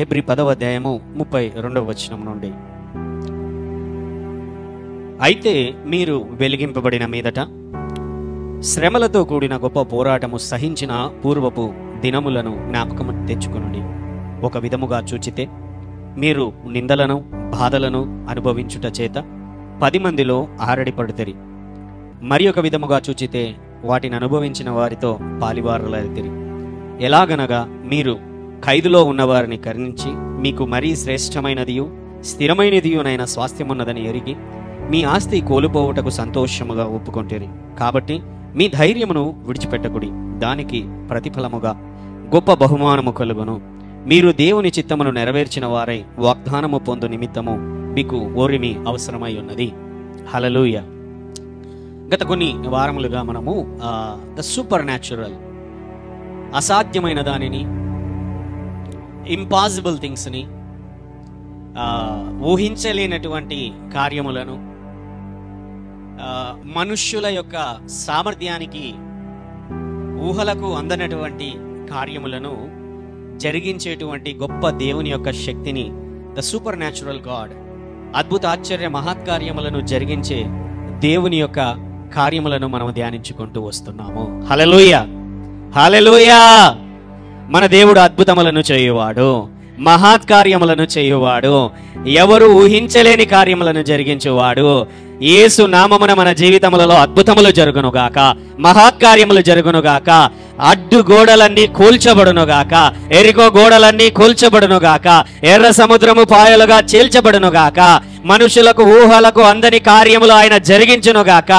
Hebrew 10వ అధ్యాయము 32వ వచనం నుండి. అయితే మీరు వెలిగింపబడిన మీదట శ్రమలతో కూడిన గొప్ప పోరాటము సహించిన పూర్వపు దినములను జ్ఞాపకము తెచ్చుకొనుడి. ఒక విధముగా చూచితే మీరు నిందలను బాధలను అనుభవించుట చేత 10 మందిలో ఆరడిపడుతరి. మరి ఒక విధముగా చూచితే వాటిని అనుభవించిన వారితో పాలివారులైతిరి. ఎలాగనగా మీరు ఖైదులో ఉన్నవారిని కరుణించి మీకు మరీ శ్రేష్టమైనదియు స్థిరమైనదియునైన స్వాస్థ్యమున్నదని ఎరిగి మీ ఆస్తి కోల్పోవుటకు సంతోషముగా ఒప్పుకొంటిరి. కాబట్టి మీ ధైర్యమును విడిచిపెట్టకుడి. దానికి ప్రతిఫలముగా గొప్ప బహుమానము కలుగును. మీరు దేవుని చిత్తమును నెరవేర్చిన వారై వాగ్దానము పొందు నిమిత్తము మీకు ఓరిమి అవసరమై ఉన్నది. హల్లెలూయా. గత కొన్ని వారములుగా మనము ద సూపర్ న్యాచురల్, అసాధ్యమైన దానిని, ఇంపాసిబుల్ థింగ్స్ని, ఊహించలేనటువంటి కార్యములను, మనుష్యుల యొక్క సామర్థ్యానికి ఊహలకు అందనటువంటి కార్యములను జరిగించేటువంటి గొప్ప దేవుని యొక్క శక్తిని, ద సూపర్ న్యాచురల్ గాడ్, అద్భుత ఆశ్చర్య మహత్కార్యములను జరిగించే దేవుని యొక్క కార్యములను మనం ధ్యానించుకుంటూ వస్తున్నాము. హల్లెలూయా, హల్లెలూయా. మన దేవుడు అద్భుతములను చేయువాడు, మహత్కార్యములను చేయువాడు, ఎవరు ఊహించలేని కార్యములను జరిగించేవాడు. యేసు నామమున మన జీవితములలో అద్భుతములు జరుగునుగాక, మహత్కార్యములు జరుగునుగాక, అడ్డు గోడలన్నీ కూల్చబడునుగాక, ఎరికో గోడలన్నీ కూల్చబడునుగాక, ఎర్ర సముద్రము పాయలుగా చీల్చబడునుగాక, మనుషులకు ఊహలకు అందని కార్యములు ఆయన జరిగించునుగాక.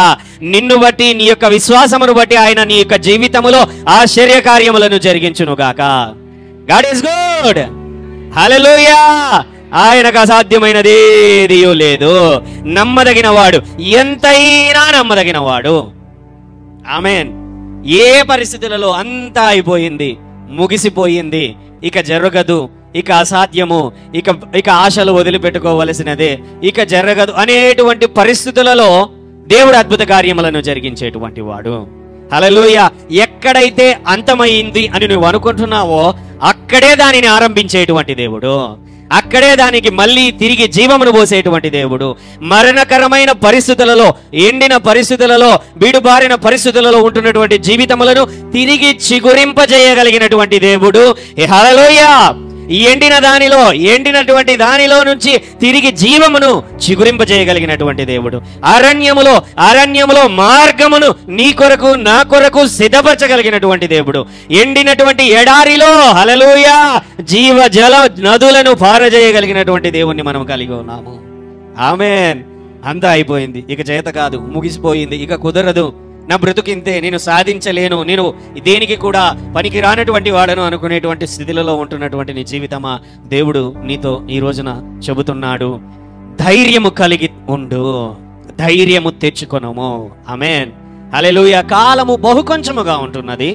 నిన్ను బట్టి, నీ యొక్క విశ్వాసమును బట్టి ఆయన నీ యొక్క జీవితములో ఆశ్చర్య కార్యములను జరిగించునుగాక. God is good. హల్లెలూయా. ఆయనకు అసాధ్యమైనదేదీ లేదు. నమ్మదగిన వాడు, ఎంతైనా నమ్మదగిన వాడు. ఆమేన్. ఏ పరిస్థితులలో అంతా అయిపోయింది, ముగిసిపోయింది, ఇక జరగదు, ఇక అసాధ్యము, ఇక ఆశలు వదిలిపెట్టుకోవలసినదే, ఇక జరగదు అనేటువంటి పరిస్థితులలో దేవుడు అద్భుత కార్యములను జరిగించేటువంటి వాడు. హల్లెలూయా. ఎక్కడైతే అంతమైంది అని నువ్వు అనుకుంటున్నావో అక్కడే దానిని ఆరంభించేటువంటి దేవుడు, అక్కడే దానికి మళ్ళీ తిరిగి జీవమును పోసేటువంటి దేవుడు. మరణకరమైన పరిస్థితులలో, ఎండిన పరిస్థితులలో, బీడుబారిన పరిస్థితులలో ఉంటున్నటువంటి జీవితములను తిరిగి చిగురింపజేయగలిగినటువంటి దేవుడు. హల్లెలూయా. ఎండినటువంటి దానిలో నుంచి తిరిగి జీవమును చిగురింపజేయగలిగినటువంటి దేవుడు. అరణ్యములో మార్గమును నీ కొరకు నా కొరకు సిద్ధపరచగలిగినటువంటి దేవుడు. ఎండినటువంటి ఎడారిలో హల్లెలూయా జీవ జల నదులను పారజేయగలిగినటువంటి దేవుణ్ణి మనం కలిగి ఉన్నాము. ఆమేన్. అంతా అయిపోయింది, ఇక చేత కాదు, ముగిసిపోయింది, ఇక కుదరదు, నా బ్రతుకింతే, నేను సాధించలేను, నేను దేనికి కూడా పనికి రానటువంటి వాడను అనుకునేటువంటి స్థితిలో ఉంటున్నటువంటి నీ జీవితమా, దేవుడు నీతో ఈ రోజున చెబుతున్నాడు, ధైర్యము కలిగి ఉండు, ధైర్యము తెచ్చుకొనుము. ఆమేన్. హల్లెలూయా. కాలము బహు కొంచెముగా ఉంటున్నది.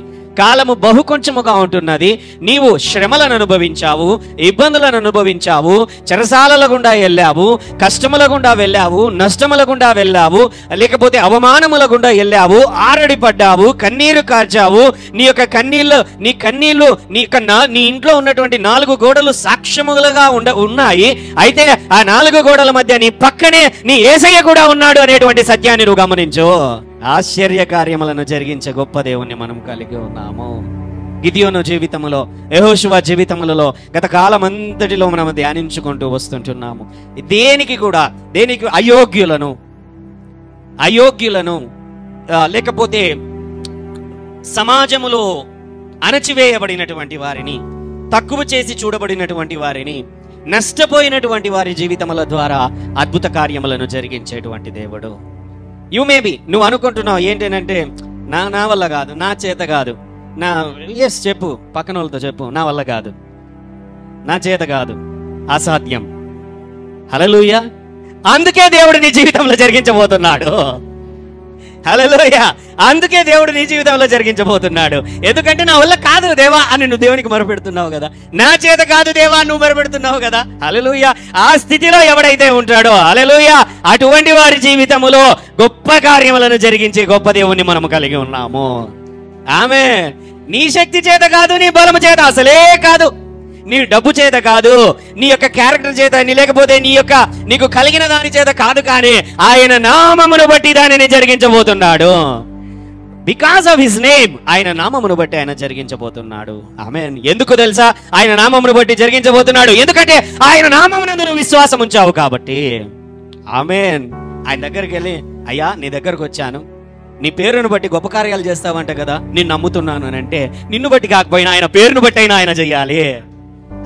నీవు శ్రమలను అనుభవించావు, ఇబ్బందులను అనుభవించావు, చెరసాలల గుండా వెళ్ళావు, కష్టముల గుండా వెళ్ళావు, నష్టముల గుండా వెళ్ళావు, లేకపోతే అవమానముల గుండా వెళ్ళావు, ఆరడిపడ్డావు, కన్నీరు కార్చావు. నీ కన్నీళ్లు నీ ఇంట్లో ఉన్నటువంటి 4 గోడలు సాక్ష్యములుగా ఉన్నాయి. అయితే ఆ 4 గోడల మధ్య నీ పక్కనే నీ యేసయ్య కూడా ఉన్నాడు అనేటువంటి సత్యాన్ని నువ్వు గమనించు. ఆశ్చర్య కార్యములను జరిగించే గొప్ప దేవుణ్ణి మనం కలిగి ఉన్నాము. గిదియోను జీవితములో, యెహోషువ జీవితములలో గత కాలం అంతటిలో మనం ధ్యానించుకుంటూ వస్తుంటున్నాము. దేనికి అయోగ్యులను లేకపోతే సమాజములో అణచివేయబడినటువంటి వారిని, తక్కువ చేసి చూడబడినటువంటి వారిని, నష్టపోయినటువంటి వారి జీవితముల ద్వారా అద్భుత కార్యములను జరిగించేటువంటి దేవుడు. నువ్వు అనుకుంటున్నావు ఏంటంటే నా వల్ల కాదు, నా చేత కాదు, చెప్పు, పక్కన వాళ్ళతో చెప్పు, నా వల్ల కాదు, నా చేత కాదు, అసాధ్యం. హల్లెలూయా. అందుకే దేవుడు నీ జీవితంలో జరిగించబోతున్నాడు. హల్లెలూయా. అందుకే దేవుడు నీ జీవితంలో జరిగించబోతున్నాడు. ఎందుకంటే నా వల్ల కాదు దేవా అని నువ్వు దేవునికి మొరపెడుతున్నావు కదా, నా చేత కాదు దేవా నువ్వు మొరపెడుతున్నావు కదా. హల్లెలూయా. ఆ స్థితిలో ఎవడైతే ఉంటాడో, హల్లెలూయా, అటువంటి వారి జీవితములో గొప్ప కార్యములను జరిగించే గొప్ప దేవుణ్ణి మనము కలిగి ఉన్నాము. ఆమె నీ శక్తి చేత కాదు, నీ బలము చేత అసలే కాదు, నీ డబ్బు చేత కాదు, నీ యొక్క క్యారెక్టర్ చేత, లేకపోతే నీకు కలిగిన దాని చేత కాదు, కానీ ఆయన నామమును బట్టి దానిని జరిగించబోతున్నాడు. బికాస్ ఆఫ్ హిస్ నేమ్, ఆయన నామమును బట్టి ఆయన జరిగించబోతున్నాడు. ఆమేన్. ఎందుకు తెలుసా ఆయన నామమును బట్టి జరిగించబోతున్నాడు? ఎందుకంటే ఆయన నామమునందు నువ్వు విశ్వాసం ఉంచావు కాబట్టి. ఆమేన్. ఆయన దగ్గరికి వెళ్ళి, అయ్యా నీ దగ్గరకు వచ్చాను, నీ పేరును బట్టి గొప్ప కార్యాలు చేస్తావంట కదా, నేను నమ్ముతున్నాను అని అంటే, నిన్ను బట్టి కాకపోయినా ఆయన పేరును బట్టి అయినా ఆయన చెయ్యాలి.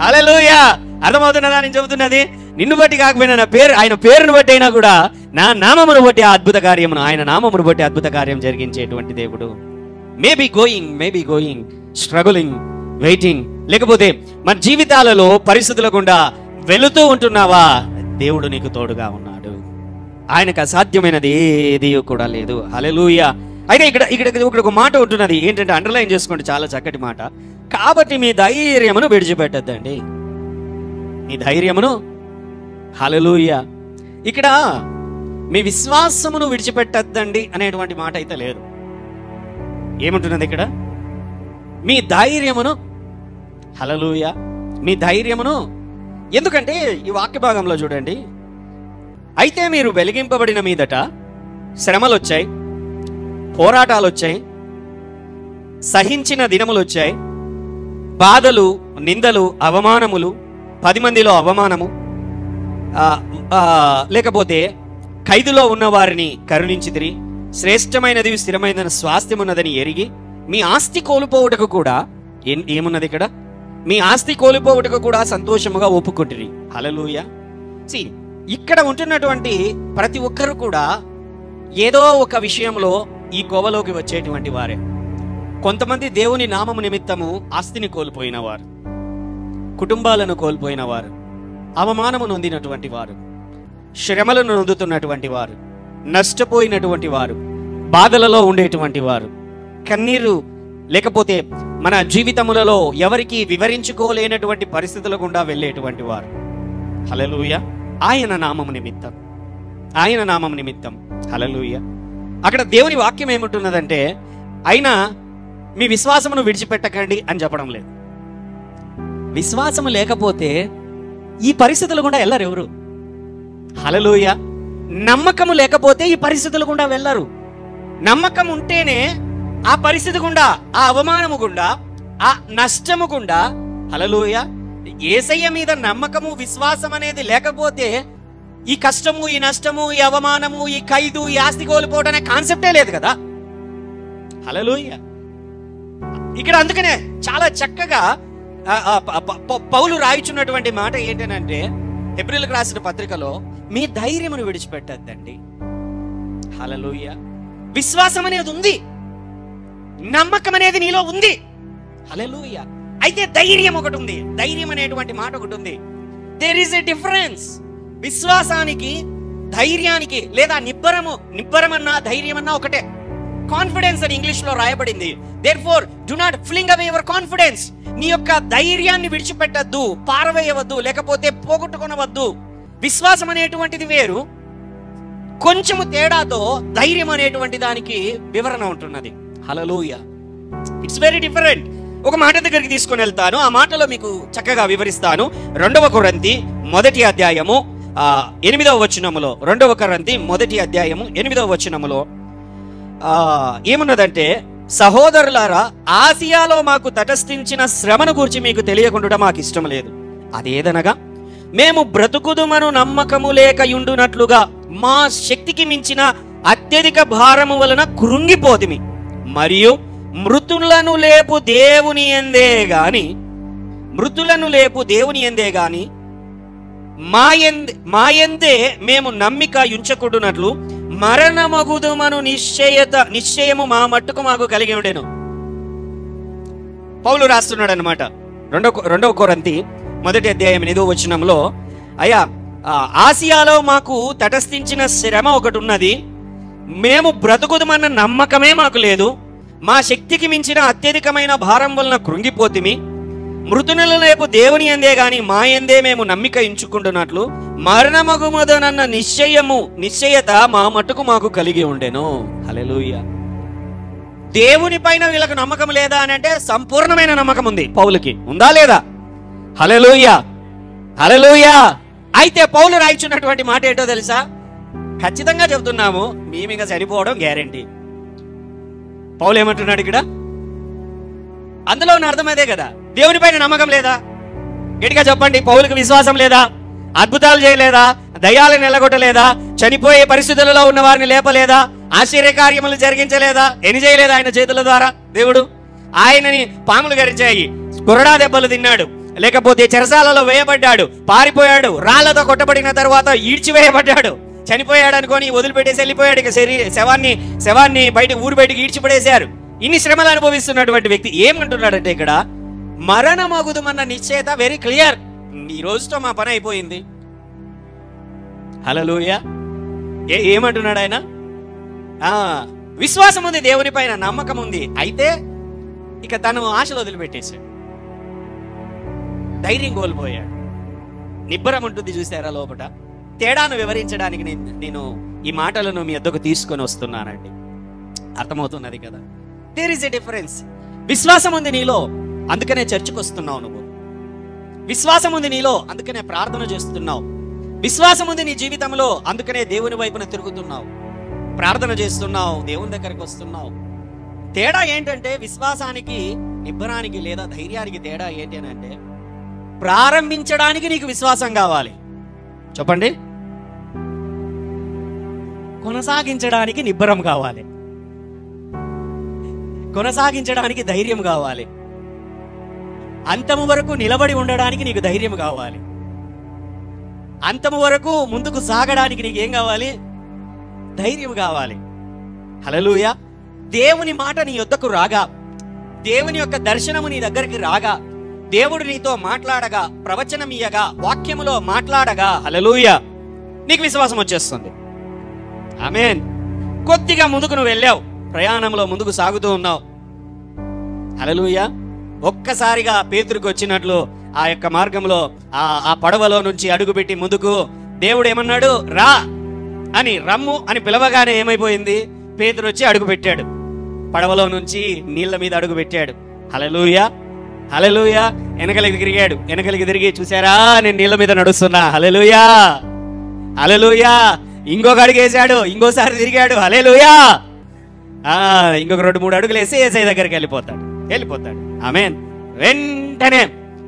హల్లెలూయా. అర్థమవుతున్నదా నేను చెబుతున్నది? నిన్ను బట్టి కాకపోయినా ఆయన పేరును బట్టి అయినా కూడా నా నామమును బట్టి ఆ అద్భుత కార్యమును, ఆయన నామమును బట్టి అద్భుత కార్యం జరిగించేటువంటి దేవుడు. మేబీ గోయింగ్ స్ట్రగులింగ్, వెయిటింగ్, లేకపోతే మన జీవితాలలో పరిస్థితుల గుండా వెళుతూ ఉంటున్నావా, దేవుడు నీకు తోడుగా ఉన్నాడు. ఆయనకు అసాధ్యమైనది ఏది కూడా లేదు. హల్లెలూయా. అయితే ఇక్కడ ఒక మాట ఉంటున్నది, ఏంటంటే అండర్లైన్ చేసుకోండి, చాలా చక్కటి మాట. కాబట్టి మీ ధైర్యమును విడిచిపెట్టద్దండి, మీ ధైర్యమును. హల్లెలూయా. ఇక్కడ మీ విశ్వాసమును విడిచిపెట్టద్దండి అనేటువంటి మాట అయితే లేదు. ఏముంటున్నది ఇక్కడ? మీ ధైర్యమును. హల్లెలూయా. మీ ధైర్యమును. ఎందుకంటే ఈ వాక్య భాగంలో చూడండి, అయితే మీరు వెలిగింపబడిన మీదట శ్రమలు వచ్చాయి, పోరాటాలు వచ్చాయి, సహించిన దినములు వచ్చాయి, బాధలు, నిందలు, అవమానములు, 10 మందిలో అవమానము, లేకపోతే ఖైదులో ఉన్న వారిని కరుణించితిరి, శ్రేష్టమైనది స్థిరమైన స్వాస్థ్యమున్నదని ఎరిగి మీ ఆస్తి కోల్పోవుటకు కూడా ఏమున్నది ఇక్కడ? మీ ఆస్తి కోల్పోవుటకు కూడా సంతోషముగా ఒప్పుకుంటురి. హల్లెలూయా. ఇక్కడ ఉంటున్నటువంటి ప్రతి ఒక్కరు కూడా ఏదో ఒక విషయంలో ఈ కోవలోకి వచ్చేటువంటి వారే. కొంతమంది దేవుని నామము నిమిత్తము ఆస్తిని కోల్పోయిన వారు, కుటుంబాలను కోల్పోయిన వారు, అవమానము నొందినటువంటి వారు, శ్రమలను నొందుతున్నటువంటి వారు, నష్టపోయినటువంటి వారు, బాధలలో ఉండేటువంటి వారు, కన్నీరు, లేకపోతే మన జీవితములలో ఎవరికి వివరించుకోలేనటువంటి పరిస్థితుల గుండా వెళ్ళేటువంటి వారు. హల్లెలూయా. ఆయన నామము నిమిత్తం, ఆయన నామము నిమిత్తం. హల్లెలూయా. అక్కడ దేవుని వాక్యం ఏముంటున్నదంటే, అయినా మీ విశ్వాసమును విడిచిపెట్టకండి అని చెప్పడం లేదు. విశ్వాసము లేకపోతే ఈ పరిస్థితుల గుండా వెళ్ళరు ఎవరు. హల్లెలూయా. నమ్మకము లేకపోతే ఈ పరిస్థితుల గుండా వెళ్ళరు. నమ్మకం ఉంటేనే ఆ పరిస్థితి గుండా, ఆ అవమానము గుండా, ఆ నష్టము గుండా. హల్లెలూయా. యేసయ్య మీద నమ్మకము, విశ్వాసం అనేది లేకపోతే ఈ కష్టము, ఈ నష్టము, ఈ అవమానము, ఈ ఖైదు, ఈ ఆస్తి కోల్పోవడం అనే కాన్సెప్టే లేదు కదా. హల్లెలూయా. ఇక్కడ అందుకనే చాలా చక్కగా పౌలు రాయిచున్నటువంటి మాట ఏంటంటే, హెబ్రీయులకు రాసిన పత్రికలో, మీ ధైర్యమును విడిచిపెట్టద్దండి. హల్లెలూయా. విశ్వాసం అనేది ఉంది, నమ్మకం అనేది నీలో ఉంది. హల్లెలూయా. అయితే ధైర్యం ఒకటి ఉంది, ధైర్యం అనేటువంటి మాట ఒకటి ఉంది. There is a difference. విశ్వాసానికి, ధైర్యానికి, లేదా నిబ్బరమన్నా ధైర్యమన్నా ఒకటే. కాన్ఫిడెన్స్ అని ఇంగ్లీష్ లో రాయబడింది. Therefore do not fling away your confidence. నీ యొక్క ధైర్యాన్ని విడిచిపెట్టద్దు, పారవేయవద్దు, లేకపోతే పోగొట్టుకొనవద్దు. విశ్వాసం అనేటువంటిది వేరు, కొంచెము తేడాతో ధైర్యం అనేటువంటి దానికి వివరణ ఉంటున్నది. హల్లెలూయా. It's very different. ఒక మాట దగ్గరికి తీసుకొని వెళ్తాను, ఆ మాటలో మీకు చక్కగా వివరిస్తాను. 2వ కొరింథీ 1వ అధ్యాయము 8వ వచనములో, 2వ కొరింథీ 1వ అధ్యాయము 8వ వచనములో ఏమున్నదంటే, సహోదరులారా, ఆసియాలో మాకు తటస్థించిన శ్రమను గురించి మీకు తెలియకుండా మాకు ఇష్టం లేదు. అదేదనగా, మేము బ్రతుకుదుమను నమ్మకము లేక యుండునట్లుగా మా శక్తికి మించిన అత్యధిక భారము వలన కృంగిపోతిమి, మరియు మృతులను లేపు దేవుని యందే గాని మాయందే మేము నమ్మిక యుంచకుండునట్లు మరణమగుదుమను నిశ్చయము మా మట్టుకు మాకు కలిగి ఉండెను. పౌలు రాస్తున్నాడు అనమాట. 2వ కొరింథీ 1వ అధ్యాయం 8వ వచనంలో, అయ్యా ఆసియాలో మాకు తటస్థించిన శ్రమ ఒకటి ఉన్నది, మేము బ్రతుకుదమన్న నమ్మకమే మాకు లేదు, మా శక్తికి మించిన అత్యధికమైన భారం వలన కృంగిపోతిమి, మృతులను రేపు దేవుని యందే గాని మా యందే మేము నమ్మిక ఎంచుకుంటున్నట్లు మరణమగుమదనన్న నిశ్చయత మా మట్టుకు మాకు కలిగి ఉండెను. హల్లెలూయా. దేవుని పైన వీళ్ళకు నమ్మకం లేదా అని అంటే, సంపూర్ణమైన నమ్మకం ఉంది. పౌలుకి ఉందా లేదా? హల్లెలూయా, హల్లెలూయా. అయితే పౌలు రాయిచున్నటువంటి మాట ఏంటో తెలుసా? ఖచ్చితంగా చెబుతున్నాము, మేము ఇంకా చనిపోవడం గ్యారెంటీ. పౌలు ఏమంటున్నాడు ఇక్కడ? అందులో ఉన్న అర్థం అదే కదా. దేవుని పైన నమ్మకం లేదా? గట్టిగా చెప్పండి. పౌలుకి విశ్వాసం లేదా? అద్భుతాలు చేయలేదా? దయ్యాలను ఎల్లగొట్టలేదా? చనిపోయే పరిస్థితులలో ఉన్న వారిని లేపలేదా? ఆశ్చర్యకార్యములు జరిగించలేదా? ఎన్ని చేయలేదా ఆయన చేతుల ద్వారా దేవుడు? ఆయనని పాములు గరిచాయి, కొరడా దెబ్బలు తిన్నాడు, లేకపోతే చెరసాలలో వేయబడ్డాడు, పారిపోయాడు, రాళ్లతో కొట్టబడిన తర్వాత ఈడ్చివేయబడ్డాడు, చనిపోయాడు అనుకొని వదిలిపెట్టేసి వెళ్ళిపోయాడు. ఇక శవాన్ని ఊరు బయటికి ఈడ్చిపడేశారు. ఇన్ని శ్రమలు అనుభవిస్తున్నటువంటి వ్యక్తి ఏమంటున్నాడంటే ఇక్కడ, మరణమగుదుమన్న నిశ్చయత వెరీ క్లియర్. ఈ రోజుతో మా పని అయిపోయింది. హల్లెలూయా. ఏమంటున్నాడు ఆయన? విశ్వాసం ఉంది, దేవుని పైన నమ్మకం ఉంది. అయితే ఇక తను ఆశలు వదిలిపెట్టేశాడు, ధైర్యం కోల్పోయాడు. నిబ్బరం ఉంటుంది చూసారా లోపట. తేడాను వివరించడానికి నేను ఈ మాటలను మీ వద్దకు తీసుకొని వస్తున్నానండి. అర్థమవుతున్నది కదా? There is a difference. విశ్వాసం ఉంది నీలో, అందుకనే చర్చికి వస్తున్నావు నువ్వు. విశ్వాసం ఉంది నీలో, అందుకనే ప్రార్థన చేస్తున్నావు. విశ్వాసం ఉంది నీ జీవితంలో, అందుకనే దేవుని వైపున తిరుగుతున్నావు, ప్రార్థన చేస్తున్నావు, దేవుని దగ్గరికి వస్తున్నావు. తేడా ఏంటంటే, విశ్వాసానికి నిబ్బరానికి లేదా ధైర్యానికి తేడా ఏంటి అని అంటే, ప్రారంభించడానికి నీకు విశ్వాసం కావాలి. చెప్పండి. కొనసాగించడానికి నిబ్బరం కావాలి, కొనసాగించడానికి ధైర్యం కావాలి, అంతము వరకు నిలబడి ఉండడానికి నీకు ధైర్యం కావాలి, అంతము వరకు ముందుకు సాగడానికి నీకు ఏం కావాలి? ధైర్యం కావాలి. హల్లెలూయా. దేవుని మాట నీ యొద్దకు రాగా, దేవుని యొక్క దర్శనము నీ దగ్గరికి రాగా, దేవుడు నీతో మాట్లాడగా, ప్రవచనం ఇయ్యగా, వాక్యములో మాట్లాడగా, హల్లెలూయా, నీకు విశ్వాసం వచ్చేస్తుంది. ఆమేన్. కొద్దిగా ముందుకు నువ్వు వెళ్ళావు, ప్రయాణంలో ముందుకు సాగుతూ ఉన్నావు. హల్లెలూయా. ఒక్కసారిగా పేతురుకు వచ్చినట్లు ఆ యొక్క మార్గంలో ఆ పడవలో నుంచి అడుగుపెట్టి ముందుకు దేవుడు ఏమన్నాడు? రా అని, రమ్ము అని పిలవగానే ఏమైపోయింది? పేతురు వచ్చి అడుగు పెట్టాడు, పడవలో నుంచి నీళ్ల మీద అడుగు పెట్టాడు. హల్లెలూయా, హల్లెలూయా. వెనకలికి తిరిగి చూసారా, నేను నీళ్ల మీద నడుస్తున్నా. హల్లెలూయా, హల్లెలూయా. ఇంకొక అడుగు వేసాడు, ఇంకోసారి తిరిగాడు. హల్లెలూయా. ఇంకొక 2-3 అడుగులు వేసి ఏసై దగ్గరికి వెళ్ళిపోతాడు. ఆమేన్. వెంటనే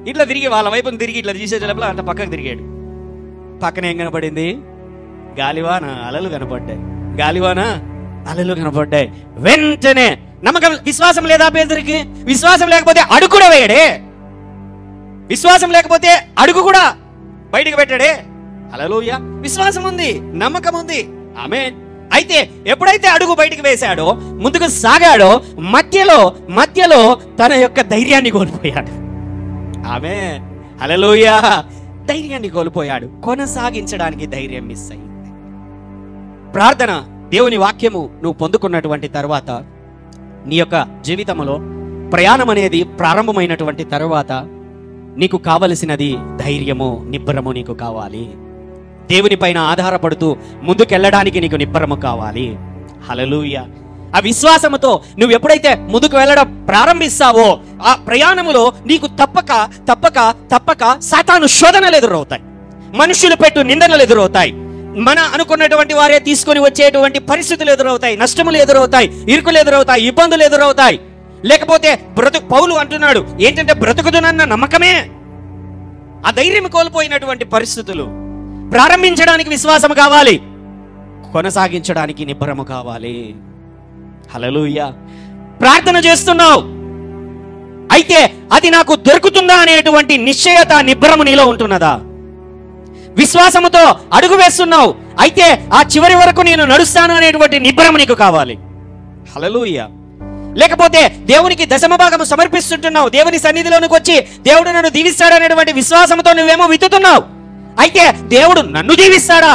ఇట్లా తిరిగి వాళ్ళ వైపుని తిరిగి ఇట్లా తీసేసేటప్పుడు అంత పక్కకు తిరిగాడు. పక్కన ఏం కనపడింది? గాలివాన అలలు కనపడ్డాయి, గాలివాన అలలు కనపడ్డాయి. వెంటనే నమ్మకం, విశ్వాసం లేదా పేతురికి? విశ్వాసం లేకపోతే అడుగు కూడా వేయడే, విశ్వాసం లేకపోతే అడుగు కూడా బయటికి పెట్టాడే. హల్లెలూయా. విశ్వాసం ఉంది, నమ్మకం ఉంది. ఆమేన్. అయితే ఎప్పుడైతే అడుగు బయటికి వేశాడో, ముందుకు సాగాడో, మధ్యలో తన యొక్క ధైర్యాన్ని కోల్పోయాడు. ఆమేన్. హల్లెలూయా. ధైర్యాన్ని కోల్పోయాడు. కొనసాగించడానికి ధైర్యం మిస్ అయింది. ప్రార్థన, దేవుని వాక్యము నువ్వు పొందుకున్నటువంటి తర్వాత, నీ యొక్క జీవితంలో ప్రయాణం అనేది ప్రారంభమైనటువంటి తర్వాత నీకు కావలసినది ధైర్యము, నిబ్బరము నీకు కావాలి. దేవుని పైన ఆధారపడుతూ ముందుకెళ్ళడానికి నీకు నిబ్బరము కావాలి. హల్లెలూయా. ఆ విశ్వాసముతో నువ్వు ఎప్పుడైతే ముందుకు వెళ్ళడం ప్రారంభిస్తావో, ఆ ప్రయాణములో నీకు తప్పక సాతాను శోధనలు ఎదురవుతాయి, మనుషులు పెట్టు నిందనలు ఎదురవుతాయి, మన అనుకున్నటువంటి వారే తీసుకొని వచ్చేటువంటి పరిస్థితులు ఎదురవుతాయి, నష్టములు ఎదురవుతాయి, ఇరుకులు ఎదురవుతాయి, ఇబ్బందులు ఎదురవుతాయి. లేకపోతే పౌలు అంటున్నాడు ఏంటంటే, బ్రతుకుదునన్న నమ్మకమే ఆ ధైర్యం కోల్పోయినటువంటి పరిస్థితులు. ప్రారంభించడానికి విశ్వాసం కావాలి, కొనసాగించడానికి నిబ్బరము కావాలి. హల్లెలూయా. ప్రార్థన చేస్తున్నావు, అయితే అది నాకు దొరుకుతుందా అనేటువంటి నిశ్చయత, నిబ్బరము నీలో ఉంటున్నదా? విశ్వాసముతో అడుగు వేస్తున్నావు, అయితే ఆ చివరి వరకు నేను నడుస్తాను అనేటువంటి నిబ్బరము నీకు కావాలి. హల్లెలూయా. లేకపోతే దేవునికి దశమ భాగము సమర్పిస్తుంటున్నావు, దేవుని సన్నిధిలోనికి వచ్చి దేవుడు నన్ను దీవిస్తాడు అనేటువంటి విశ్వాసంతో నువ్వేమో విత్తుతున్నావు, అయితే దేవుడు నన్ను దీవిస్తాడా,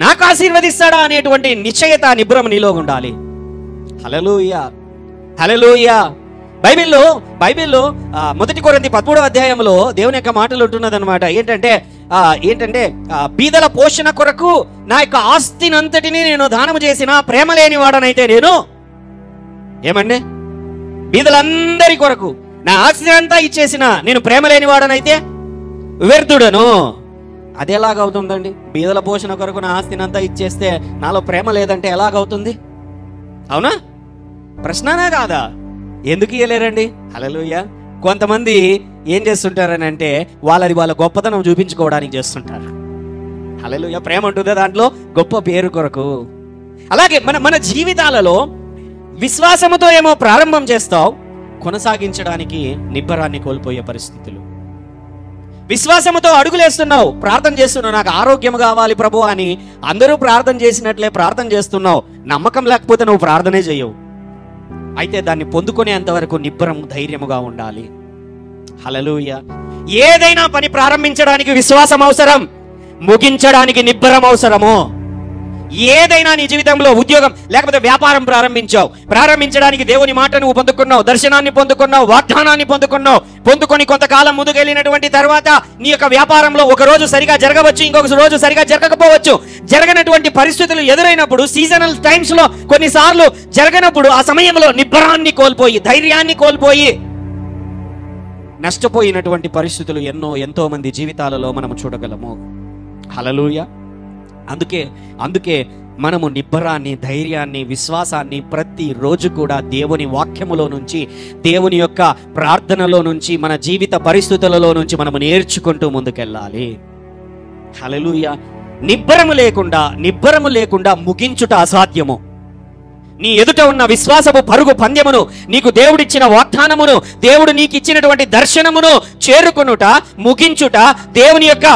నాకు ఆశీర్వదిస్తాడా అనేటువంటి నిశ్చయత, నిబ్బరం నీలో ఉండాలి. హల్లెలూయా, హల్లెలూయా. బైబిల్లో 1 కొరింథీ 13వ అధ్యాయంలో దేవుని యొక్క మాటలు ఉంటున్నదన్నమాట. ఏంటంటే బీదల పోషణ కొరకు నా యొక్క ఆస్తినంతటిని నేను దానము చేసిన ప్రేమ లేని వాడనైతే నేను ఏమండి, బీదలందరి కొరకు నా ఆస్తి అంతా ఇచ్చేసిన నేను ప్రేమ లేని వాడనైతే వ్యర్థుడను. అది ఎలాగవుతుందండి? బీదల పోషణ కొరకు నా ఆస్తినంతా ఇచ్చేస్తే నాలో ప్రేమ లేదంటే ఎలాగవుతుంది? అవునా? ప్రశ్ననే కాదా? ఎందుకు ఇయ్యలేరండి? హల్లెలూయా. కొంతమంది ఏం చేస్తుంటారని అంటే వాళ్ళ గొప్పతనం చూపించుకోవడానికి చేస్తుంటారు. హల్లెలూయా. ప్రేమ ఉంటుందా దాంట్లో? గొప్ప పేరు కొరకు. అలాగే మన జీవితాలలో విశ్వాసముతో ఏమో ప్రారంభం చేస్తావు, కొనసాగించడానికి నిబ్బరాన్ని కోల్పోయే పరిస్థితులు. విశ్వాసముతో అడుగులేస్తున్నావు, ప్రార్థన చేస్తున్నావు, నాకు ఆరోగ్యం కావాలి ప్రభు అని అందరూ ప్రార్థన చేసినట్లే ప్రార్థన చేస్తున్నావు. నమ్మకం లేకపోతే నువ్వు ప్రార్థనే చేయవు. అయితే దాన్ని పొందుకునేంత వరకు నిబ్బరం, ధైర్యముగా ఉండాలి. హల్లెలూయా. ఏదైనా పని ప్రారంభించడానికి విశ్వాసం అవసరం, ముగించడానికి నిబ్బరం అవసరము. ఏదైనా నీ జీవితంలో ఉద్యోగం లేకపోతే వ్యాపారం ప్రారంభించడానికి దేవుని మాట నువ్వు పొందుకున్నావు, దర్శనాన్ని పొందుకున్నావు, వాగ్దానాన్ని పొందుకొని కొంతకాలం ముందుకెళ్ళినటువంటి తర్వాత నీ యొక్క వ్యాపారంలో ఒక రోజు సరిగా జరగవచ్చు, ఇంకొక రోజు సరిగా జరగకపోవచ్చు. జరగనటువంటి పరిస్థితులు ఎదురైనప్పుడు, సీజనల్ టైమ్స్ లో కొన్నిసార్లు జరగనప్పుడు ఆ సమయంలో నిబ్బరాన్ని కోల్పోయి, ధైర్యాన్ని కోల్పోయి నష్టపోయినటువంటి పరిస్థితులు ఎంతో మంది జీవితాలలో మనము చూడగలము. హల్లెలూయా. అందుకే మనము నిబ్బరాన్ని, ధైర్యాన్ని, విశ్వాసాన్ని ప్రతిరోజు కూడా దేవుని వాక్యములో నుంచి, దేవుని యొక్క ప్రార్థనలో నుంచి, మన జీవిత పరిస్థితులలో నుంచి మనము నేర్చుకుంటూ ముందుకెళ్ళాలి. హల్లెలూయా. నిబ్బరము లేకుండా ముగించుట అసాధ్యము. నీ ఎదుట ఉన్న విశ్వాసపు పరుగు పందెమును, నీకు దేవుడిచ్చిన వాగ్దానమును, దేవుడు నీకు ఇచ్చినటువంటి దర్శనమును చేరుకొనుట, ముగించుట, దేవుని యొక్క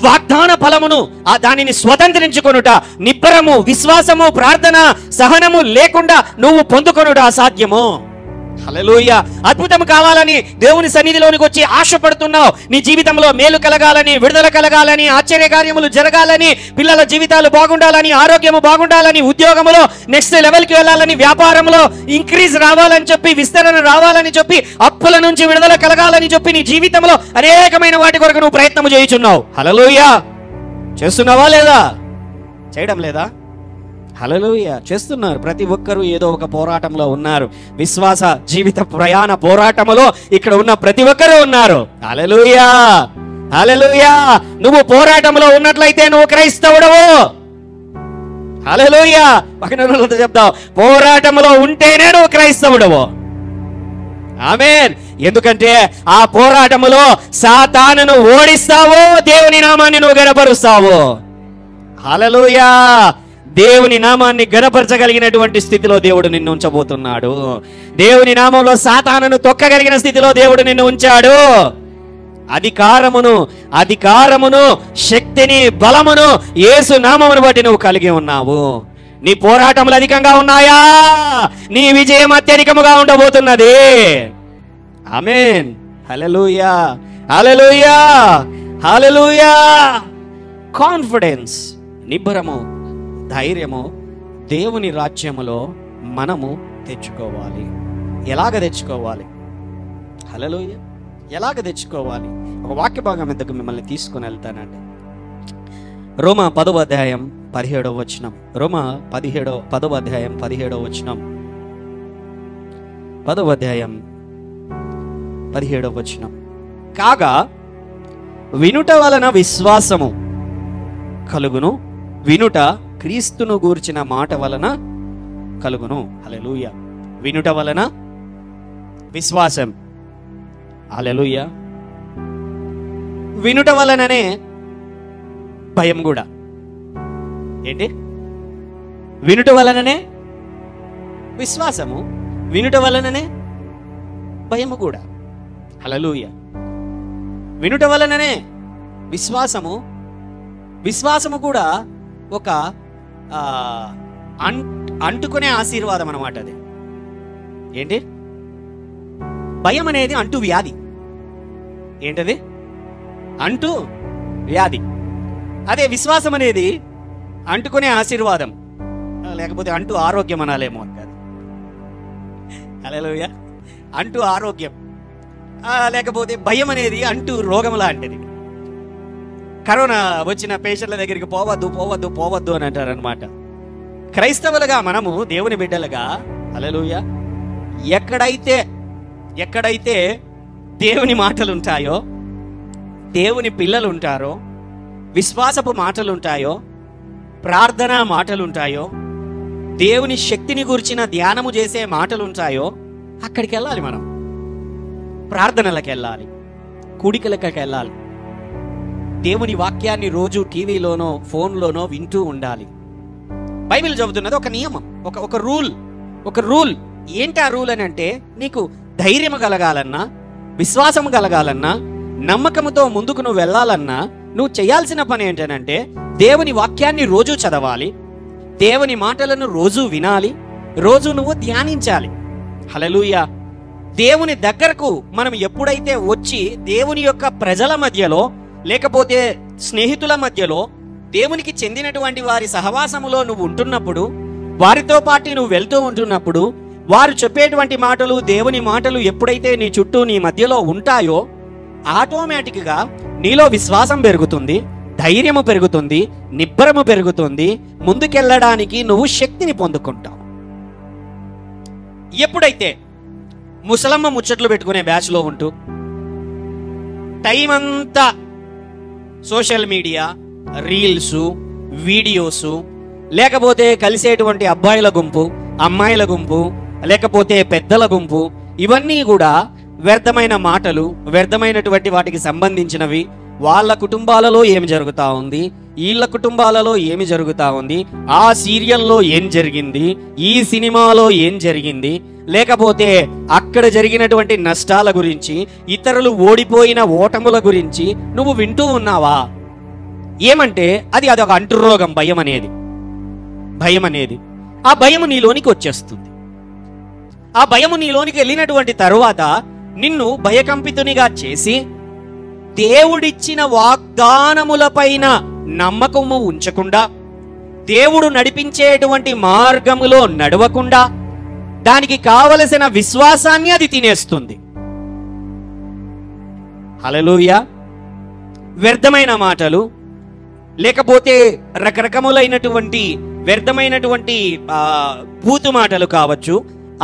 వాగ్దాన ఫలమును దానిని స్వతంత్రించుకొనుట, నిబ్బరము, విశ్వాసము, ప్రార్థన, సహనము లేకుండా నువ్వు పొందుకొనుట అసాధ్యము. హల్లెలూయా. అద్భుతం కావాలని దేవుని సన్నిధిలోనికి వచ్చి ఆశపడుతున్నావు. నీ జీవితంలో మేలు కలగాలని, విడుదల కలగాలని, ఆశ్చర్య కార్యములు జరగాలని, పిల్లల జీవితాలు బాగుండాలని, ఆరోగ్యము బాగుండాలని, ఉద్యోగంలో నెక్స్ట్ లెవెల్కి వెళ్ళాలని, వ్యాపారంలో ఇంక్రీజ్ రావాలని చెప్పి, విస్తరణ రావాలని చెప్పి, అప్పుల నుంచి విడుదల కలగాలని చెప్పి నీ జీవితంలో అనేకమైన వాటి కొరకు నువ్వు ప్రయత్నం చేయుచున్నావు. హల్లెలూయా. చేస్తున్నావా లేదా? చేయడం లేదా? హల్లెలూయా. చేస్తున్నారు. ప్రతి ఒక్కరూ ఏదో ఒక పోరాటంలో ఉన్నారు. విశ్వాస జీవిత ప్రయాణ పోరాటంలో ఇక్కడ ఉన్న ప్రతి ఒక్కరూ ఉన్నారు. హల్లెలూయా. హల్లెలూయా. నువ్వు పోరాటంలో ఉన్నట్లయితే నువ్వు క్రైస్తవుడవు. హల్లెలూయా. పక్కన చెప్తావు, పోరాటంలో ఉంటేనే నువ్వు క్రైస్తవుడవు. ఆమేన్. ఎందుకంటే ఆ పోరాటములో సాతానును ఓడిస్తావు, దేవుని నామాన్ని నువ్వు గణపరుస్తావు. హల్లెలూయా. దేవుని నామాన్ని గణపరచగలిగినటువంటి స్థితిలో దేవుడు నిన్ను ఉంచబోతున్నాడు. దేవుని నామంలో సాతానును తొక్కగలిగిన స్థితిలో దేవుడు నిన్ను ఉంచాడు. అధికారమును, శక్తిని, బలమును యేసు నామమును బట్టి నువ్వు కలిగి ఉన్నావు. నీ పోరాటములు అధికంగా ఉన్నాయా? నీ విజయం అత్యధికముగా ఉండబోతున్నది. ఆమేన్. హల్లెలూయా. హల్లెలూయా. హల్లెలూయా. కాన్ఫిడెన్స్, నిబ్బరము, ధైర్యము దేవుని రాజ్యములో మనము తెచ్చుకోవాలి. ఎలాగ తెచ్చుకోవాలి? హల్లెలూయా. ఎలాగ తెచ్చుకోవాలి? ఒక వాక్య భాగం ఎందుకు మిమ్మల్ని తీసుకుని వెళ్తానండి. రోమా 10వ అధ్యాయం 17వ వచనం. రోమా 10వ అధ్యాయం 17వ వచనం. 10వ అధ్యాయం 17వ వచనం. కాగా వినుట వలన విశ్వాసము కలుగును, వినుట క్రీస్తును గూర్చిన మాట వలన కలుగును. హల్లెలూయా. వినుట వలన విశ్వాసం. హల్లెలూయా. వినుట వలననే భయం కూడా. ఏంటి? వినుట వలననే విశ్వాసము, వినుట వలననే భయము కూడా. హల్లెలూయా. వినుట వలననే విశ్వాసము కూడా ఒక అంటుకునే ఆశీర్వాదం అన్నమాట. అది ఏంటి? భయం అనేది అంటు వ్యాధి. ఏంటది? అంటు వ్యాధి. అదే విశ్వాసం అనేది అంటుకునే ఆశీర్వాదం, లేకపోతే అంటు ఆరోగ్యం అనాలేమో అంటారు. హల్లెలూయా. అంటు ఆరోగ్యం. లేకపోతే భయం అనేది అంటు రోగం లాంటిది. కరోనా వచ్చిన పేషెంట్ల దగ్గరికి పోవద్దు అని అంటారనమాట. క్రైస్తవులుగా మనము, దేవుని బిడ్డలుగా, హల్లెలూయా, ఎక్కడైతే దేవుని మాటలు ఉంటాయో, దేవుని పిల్లలు ఉంటారో, విశ్వాసపు మాటలుంటాయో, ప్రార్థనా మాటలుంటాయో, దేవుని శక్తిని గురించిన ధ్యానము చేసే మాటలుంటాయో అక్కడికి వెళ్ళాలి. మనం ప్రార్థనలకు వెళ్ళాలి, కూడికలకు వెళ్ళాలి, దేవుని వాక్యాన్ని రోజు టీవీలోనో ఫోన్లోనో వింటూ ఉండాలి. బైబిల్ చెబుతున్నది ఒక నియమం, ఒక రూల్. ఏంటి ఆ రూల్ అని అంటే, నీకు ధైర్యం కలగాలన్నా, విశ్వాసం కలగాలన్నా, నమ్మకంతో ముందుకు నువ్వు వెళ్ళాలన్నా నువ్వు చేయాల్సిన పని ఏంటనంటే దేవుని వాక్యాన్ని రోజు చదవాలి, దేవుని మాటలను రోజు వినాలి, రోజు నువ్వు ధ్యానించాలి. హల్లెలూయా. దేవుని దగ్గరకు మనం ఎప్పుడైతే వచ్చి దేవుని యొక్క ప్రజల మధ్యలో, లేకపోతే స్నేహితుల మధ్యలో, దేవునికి చెందినటువంటి వారి సహవాసములో నువ్వు ఉంటున్నప్పుడు, వారితో పాటు నువ్వు వెళ్తూ ఉంటున్నప్పుడు, వారు చెప్పేటువంటి మాటలు, దేవుని మాటలు ఎప్పుడైతే నీ చుట్టూ నీ మధ్యలో ఉంటాయో ఆటోమేటిక్గా నీలో విశ్వాసం పెరుగుతుంది, ధైర్యము పెరుగుతుంది, నిబ్బరము పెరుగుతుంది, ముందుకెళ్ళడానికి నువ్వు శక్తిని పొందుకుంటావు. ఎప్పుడైతే ముసలమ్మ ముచ్చట్లు పెట్టుకునే బ్యాచ్లో ఉంటూ టైం అంతా సోషల్ మీడియా, రీల్స్, వీడియోస్, లేకపోతే కలిసేటువంటి అబ్బాయిల గుంపు, అమ్మాయిల గుంపు, లేకపోతే పెద్దల గుంపు, ఇవన్నీ కూడా వ్యర్థమైన మాటలు, వ్యర్థమైనటువంటి వాటికి సంబంధించినవి. వాళ్ళ కుటుంబాలలో ఏమి జరుగుతా ఉంది, వీళ్ళ కుటుంబాలలో ఏమి జరుగుతా ఉంది, ఆ సీరియల్లో ఏం జరిగింది, ఈ సినిమాలో ఏం జరిగింది, లేకపోతే అక్కడ జరిగినటువంటి నష్టాల గురించి, ఇతరులు ఓడిపోయిన ఓటముల గురించి నువ్వు వింటూ ఉన్నావా? ఏమంటే అదొక అంటురోగం. భయం అనేది ఆ భయము నీలోనికి వచ్చేస్తుంది. ఆ భయము నీలోనికి వెళ్ళినటువంటి తరువాత నిన్ను భయకంపితునిగా చేసి దేవుడిచ్చిన వాగ్దానములపైన నమ్మకము ఉంచకుండా, దేవుడు నడిపించేటువంటి మార్గములో నడవకుండా, దానికి కావలసిన విశ్వాసాన్ని అది తినేస్తుంది. హల్లెలూయా. వ్యర్థమైన మాటలు, లేకపోతే రకరకములైనటువంటి వ్యర్థమైనటువంటి భూతు మాటలు కావచ్చు,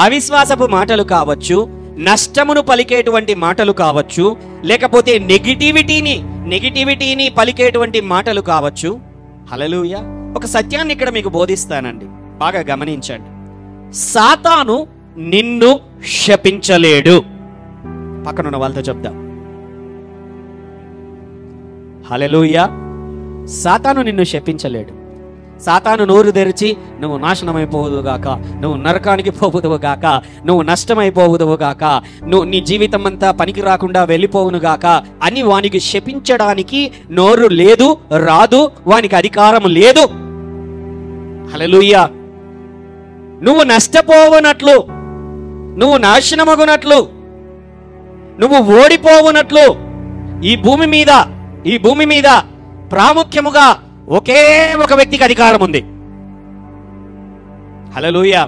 అవిశ్వాసపు మాటలు కావచ్చు, నష్టమును పలికేటువంటి మాటలు కావచ్చు, లేకపోతే నెగిటివిటీని పలికేటువంటి మాటలు కావచ్చు. హల్లెలూయా. ఒక సత్యాన్ని ఇక్కడ మీకు బోధిస్తానండి, బాగా గమనించండి. సాతాను నిన్ను శపించలేడు. పక్కనున్న వాళ్ళతో చెప్దాం. హల్లెలూయా. సాతాను నిన్ను శపించలేడు. సాతాను నోరు తెరిచి నువ్వు నాశనమైపోవుదుగాక, నువ్వు నరకానికి పోవుదువుగాక, నువ్వు నష్టమైపోవుదువుగాక, నువ్వు నీ జీవితం అంతా పనికి రాకుండా వెళ్ళిపోవునుగాక అని వానికి శపించడానికి నోరు లేదు, రాదు, వానికి అధికారం లేదు. హల్లెలూయా. నువ్వు నష్టపోవునట్లు, నువ్వు నాశనమగునట్లు, నువ్వు ఓడిపోవునట్లు ఈ భూమి మీద ప్రాముఖ్యముగా ఒకే ఒక వ్యక్తికి అధికారం ఉంది. హల్లెలూయా.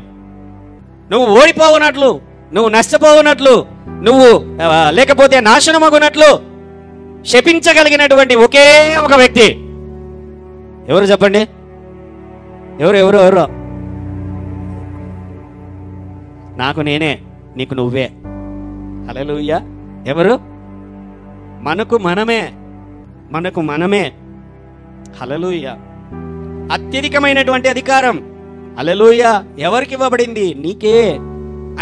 నువ్వు ఓడిపోవునట్లు, నువ్వు నష్టపోవునట్లు, నువ్వు లేకపోతే నాశనమగునట్లు శపించగలిగినటువంటి ఒకే ఒక వ్యక్తి ఎవరు చెప్పండి? ఎవరు? నాకు నేనే, నీకు నువ్వే. హల్లెలూయా. ఎవరు? మనకు మనమే. హల్లెలూయా. అత్యధికమైనటువంటి అధికారం. హల్లెలూయా. ఎవరికి ఇవ్వబడింది? నీకే.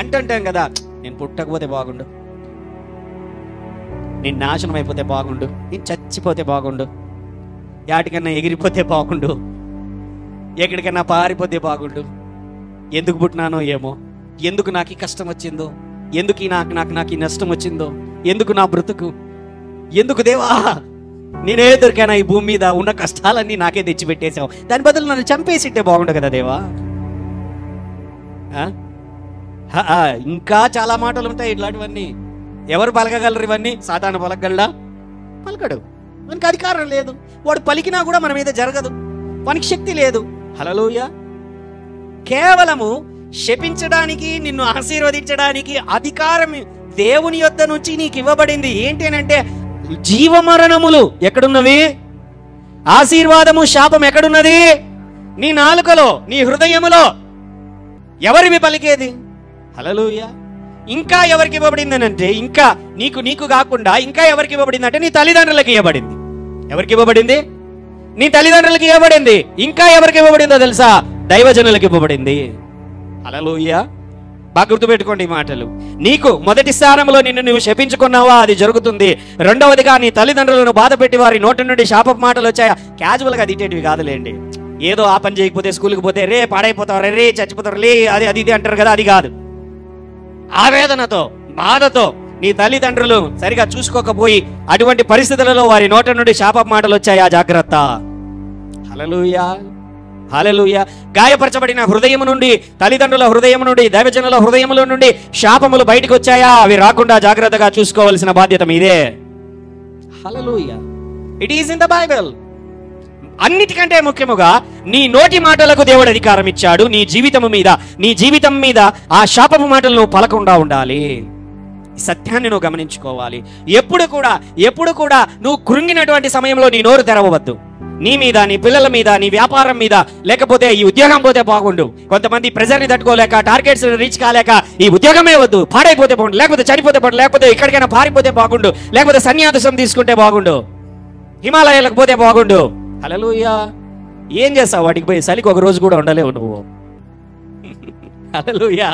అంటుంటాం కదా, నేను పుట్టకపోతే బాగుండు, నేను నాశనం అయిపోతే బాగుండు, నేను చచ్చిపోతే బాగుండు, యాటికన్నా ఎగిరిపోతే బాగుండు, ఎక్కడికన్నా పారిపోతే బాగుండు, ఎందుకు పుట్టినానో ఏమో, ఎందుకు నాకు ఈ కష్టం వచ్చిందో, ఎందుకు నాకు ఈ నష్టం వచ్చిందో, ఎందుకు నా బ్రతుకు, ఎందుకు దేవా నేనే దొరికానా ఈ భూమి మీద, ఉన్న కష్టాలన్నీ నాకే తెచ్చిపెట్టేశావు, దాని బదులు నన్ను చంపేసిట్టే బాగుండు కదా దేవా. ఇంకా చాలా మాటలు ఉంటాయి ఇట్లాంటివన్నీ. ఎవరు పలకగలరు ఇవన్నీ? సాతాను పలకగలడా? పలకడు. వానికి అధికారం లేదు. వాడు పలికినా కూడా మన మీద జరగదు, వానికి శక్తి లేదు. హల్లెలూయా. కేవలము శపించడానికి, నిన్ను ఆశీర్వదించడానికి అధికారం దేవుని యొద్ద నుంచి నీకు ఇవ్వబడింది. ఏంటి అంటే జీవమరణములు ఎక్కడున్నవి? ఆశీర్వాదము, శాపం ఎక్కడున్నది? నీ నాలుకలో, నీ హృదయములో. ఎవరివి పలికేది? హల్లెలూయా. ఇంకా ఎవరికి ఇవ్వబడింది అంటే, ఇంకా నీకు కాకుండా ఇంకా ఎవరికి ఇవ్వబడింది అంటే నీ తల్లిదండ్రులకి ఇవ్వబడింది. ఎవరికి ఇవ్వబడింది? నీ తల్లిదండ్రులకి ఇవ్వబడింది. ఇంకా ఎవరికి ఇవ్వబడిందో తెలుసా? దైవజనులకి ఇవ్వబడింది. హల్లెలూయా. బాగా గుర్తుపెట్టుకోండి ఈ మాటలు. నీకు మొదటి స్థానంలో నిన్ను నువ్వు శపించుకున్నావా, అది జరుగుతుంది. రెండవదిగా నీ తల్లిదండ్రులను బాధ పెట్టి వారి నోటి నుండి శాపపు మాటలు వచ్చాయా, క్యాజువల్గా తిట్టేటివి కాదులేండి. ఏదో ఆ పని చేయకపోతే, స్కూల్కి పోతే రే పాడైపోతావు, రే చచ్చిపోతారు, లే అది అంటారు కదా, అది కాదు. ఆవేదనతో, బాధతో నీ తల్లిదండ్రులు సరిగా చూసుకోకపోయి అటువంటి పరిస్థితులలో వారి నోట నుండి శాపపు మాటలు వచ్చాయా, జాగ్రత్త. హల్లెలూయా, హల్లెలూయా. గాయపరచబడిన హృదయం నుండి, తల్లిదండ్రుల హృదయం నుండి, దైవజనుల హృదయముల నుండి శాపములు బయటకు వచ్చాయా, అవి రాకుండా జాగ్రత్తగా చూసుకోవాల్సిన బాధ్యత మీదే. Hallelujah. It is in the Bible. అన్నిటికంటే ముఖ్యముగా నీ నోటి మాటలకు దేవుడు అధికారం ఇచ్చాడు. నీ జీవితం మీద ఆ శాపపు మాటలు నువ్వు పలకుండా ఉండాలి. ఈ సత్యాన్ని నువ్వు గమనించుకోవాలి. ఎప్పుడు కూడా నువ్వు కృంగినటువంటి సమయంలో నీ నోరు తెరవవద్దు. నీ మీద, నీ పిల్లల మీద, నీ వ్యాపారం మీద, లేకపోతే ఈ ఉద్యోగం పోతే బాగుండు, కొంతమంది ప్రెజర్ని తట్టుకోలేక, టార్గెట్స్ రీచ్ కాలేక ఈ ఉద్యోగమే వద్దు, పాడైపోతే బాగుండు, లేకపోతే చనిపోతే బాగుండు, లేకపోతే ఎక్కడికైనా పారిపోతే బాగుండు, లేకపోతే సన్యాసం తీసుకుంటే బాగుండు, హిమాలయాలకు పోతే బాగుండు. హల్లెలూయా. ఏం చేస్తావు వాటికి పోయి? చలికి ఒక రోజు కూడా ఉండలేవు నువ్వు. హల్లెలూయా.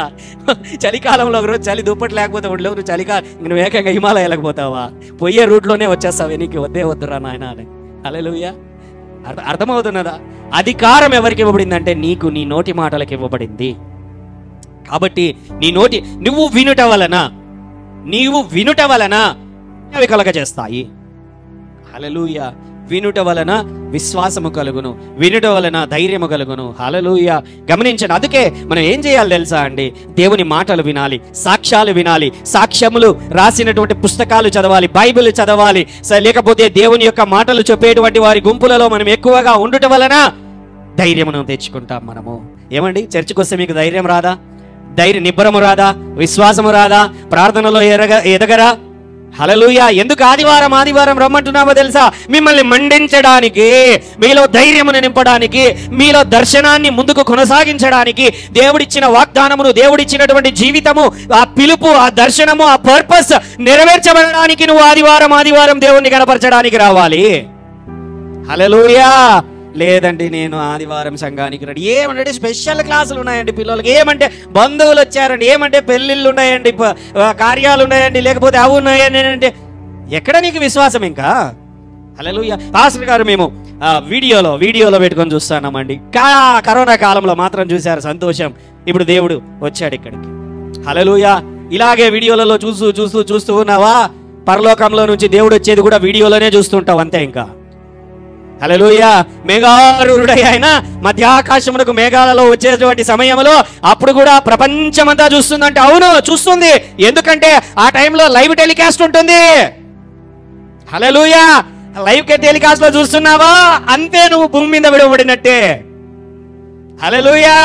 చలికాలంలో ఒక రోజు చలి దుప్పటి లేకపోతే ఉండలేవు నువ్వు. నువ్వు ఏకంగా హిమాలయాలకు పోతావా? పోయే రూట్లోనే వచ్చేస్తావు. నీకు వద్దురా నాయన అని. హల్లెలూయా. అర్థమవుతున్నదా? అధికారం ఎవరికి ఇవ్వబడిందంటే నీకు, నీ నోటి మాటలకు ఇవ్వబడింది. కాబట్టి నువ్వు వినుట వలన అవి కలగజేస్తాయి. హల్లెలూయా. వినుట వలన విశ్వాసము కలుగును, వినుట వలన ధైర్యము కలుగును. హల్లెలూయా. గమనించండి. అందుకే మనం ఏం చేయాలి తెలుసా అండి? దేవుని మాటలు వినాలి, సాక్ష్యాలు వినాలి, సాక్ష్యములు రాసినటువంటి పుస్తకాలు చదవాలి, బైబిల్ చదవాలి. లేకపోతే దేవుని యొక్క మాటలు చెప్పేటువంటి వారి గుంపులలో మనం ఎక్కువగా ఉండుట వలన ధైర్యమును తెచ్చుకుంటాం మనము. ఏమండి, చర్చికి వస్తే మీకు ధైర్యం రాదా? నిబ్బరము రాదా? విశ్వాసము రాదా? ప్రార్థనలో ఎదగరా? హల్లెలూయా. ఎందుకు ఆదివారం రమ్మంటున్నామో తెలుసా? మిమ్మల్ని మండించడానికి, మీలో ధైర్యమును నింపడానికి, మీలో దర్శనాన్ని ముందుకు కొనసాగించడానికి, దేవుడిచ్చిన వాగ్దానమును, దేవుడిచ్చినటువంటి జీవితము, ఆ పిలుపు, ఆ దర్శనము, ఆ పర్పస్ నెరవేర్చబడడానికి నువ్వు ఆదివారం దేవుణ్ణి కనపరచడానికి రావాలి. హల్లెలూయా. లేదండి నేను ఆదివారం సంఘానికి రండి, ఏమంటే స్పెషల్ క్లాసులు ఉన్నాయండి పిల్లలకి, ఏమంటే బంధువులు వచ్చారండి, ఏమంటే పెళ్ళిళ్ళు ఉన్నాయండి, కార్యాలు ఉన్నాయండి, లేకపోతే అవి ఉన్నాయండి అంటే ఎక్కడ నీకు విశ్వాసం ఇంకా? హల్లెలూయా. పాస్టర్ గారు మేము వీడియోలో పెట్టుకొని చూస్తున్నామండి. కరోనా కాలంలో మాత్రం చూశారు, సంతోషం. ఇప్పుడు దేవుడు వచ్చాడు ఇక్కడికి. హల్లెలూయా. ఇలాగే వీడియోలలో చూస్తూ ఉన్నావా? పరలోకంలో నుంచి దేవుడు వచ్చేది కూడా వీడియోలోనే చూస్తుంటావు అంతే ఇంకా. హల్లెలూయా. మేఘారూఢుడై ఆయన మధ్యాకాశమునకు మేఘాలలో వచ్చేటువంటి సమయంలో అప్పుడు కూడా ప్రపంచమంతా చూస్తుందంటే, అవును చూస్తుంది. ఎందుకంటే ఆ టైంలో లైవ్ టెలికాస్ట్ ఉంటుంది. హల్లెలూయా. లైవ్ టెలికాస్ట్ లో చూస్తున్నావా? అంతే, నువ్వు భూమి మీద విడవబడినట్టే. హల్లెలూయా.